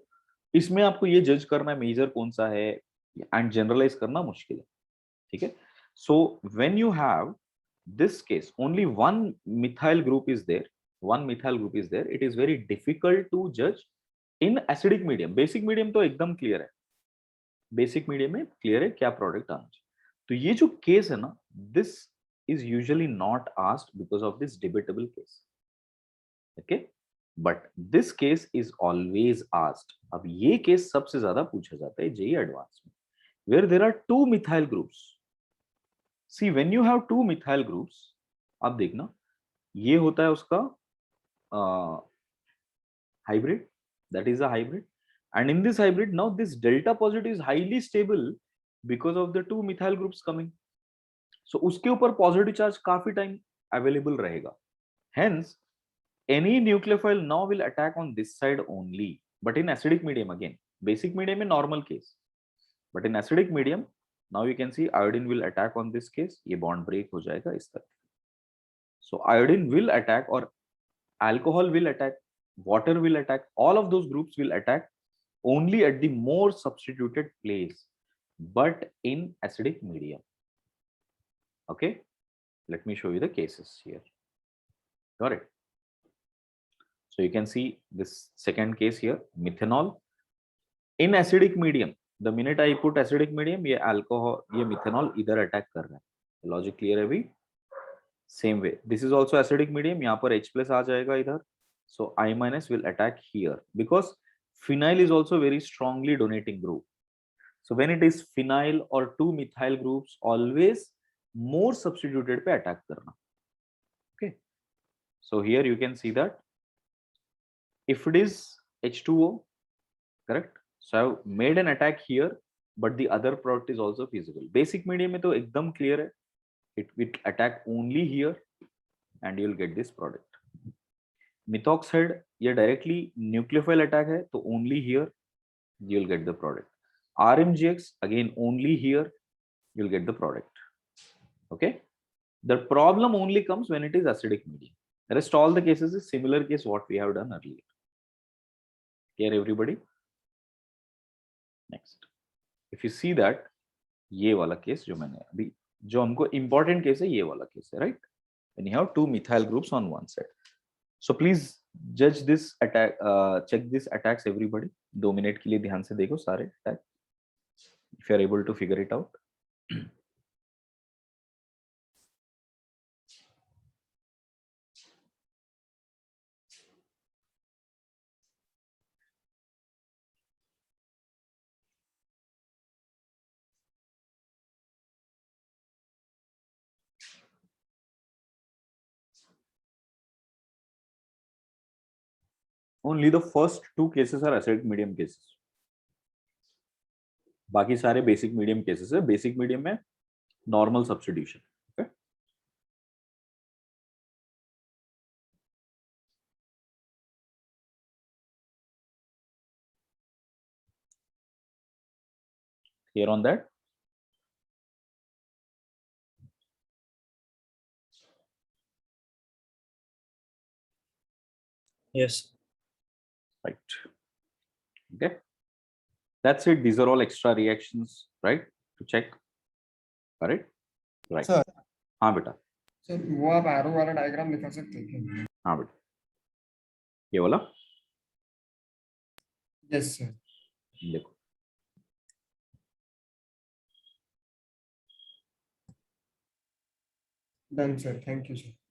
इसमें आपको ये जज करना मेजर कौन सा है एंड जनरलाइज करना मुश्किल है। ठीक है, so when you have this case only one methyl group is there, one methyl group is there, it is very difficult to judge in acidic medium. basic medium तो एकदम क्लियर है, basic medium में clear है क्या product आना चाहिए। तो ये जो केस है ना, this is usually not asked because of this debatable case. Okay, but this case is always asked. अब ये केस सबसे ज्यादा पूछा जाता है जेईई एडवांस में, where there are two methyl groups. See when you have two methyl groups, अब देखना ये होता है उसका hybrid, that is a hybrid, and in this hybrid now this delta positive is highly stable because of the two methyl groups coming. So उसके ऊपर positive charge काफी time available रहेगा, hence any nucleophile now will attack on this side only. But in acidic medium again, basic medium में normal case, but in acidic medium now you can see iodine will attack on this case, ये bond break हो जाएगा इस तरह। So iodine will attack or alcohol will attack, water will attack, all of those groups will attack only at the more substituted place, but in acidic medium. Okay, let me show you the cases here. Got it? So you can see this second case here, methanol in acidic medium. The minute I put acidic medium, ये alcohol, ये methanol इधर attack कर रहा है। Logic clear है भी? Same way, this is also acidic medium, यहाँ पर H plus आ जाएगा इधर, so I minus will attack here because phenyl is also very strongly donating group. So when it is phenyl or two methyl groups, always more substituted पे attack करना। Okay, so here you can see that if it is H2O, correct, so I have made an attack here, but the other product is also feasible. Basic medium में तो एकदम clear है, it will attack only here and you will get this product. Methoxide ये directly nucleophile attack है, तो only here you will get the product. RMGX again only here you'll get the product. Okay, the problem only comes when it is acidic medium. The rest all the cases is similar case what we have done earlier. Clear everybody? Next, if you see that ये वाला case जो मैंने अभी जो हमको important case है, ये वाला case है, right? When you have two methyl groups on one side. So please judge this attack, check this attacks everybody. 2 minute के लिए ध्यान से देखो सारे attack, if you are able to figure it out. Only the first two cases are acidic medium cases. बाकी सारे basic medium cases है। Basic medium में normal substitution. Okay? Clear on that? Yes. Right. Okay. That's it. These are all extra reactions, right? To check. Correct? Right. Sir. हाँ बेटा। Sir वो आप arrow वाला diagram दिखा सकते हैं क्या? हाँ बेटा, ये वाला यस सर। देखो, done sir, thank you sir.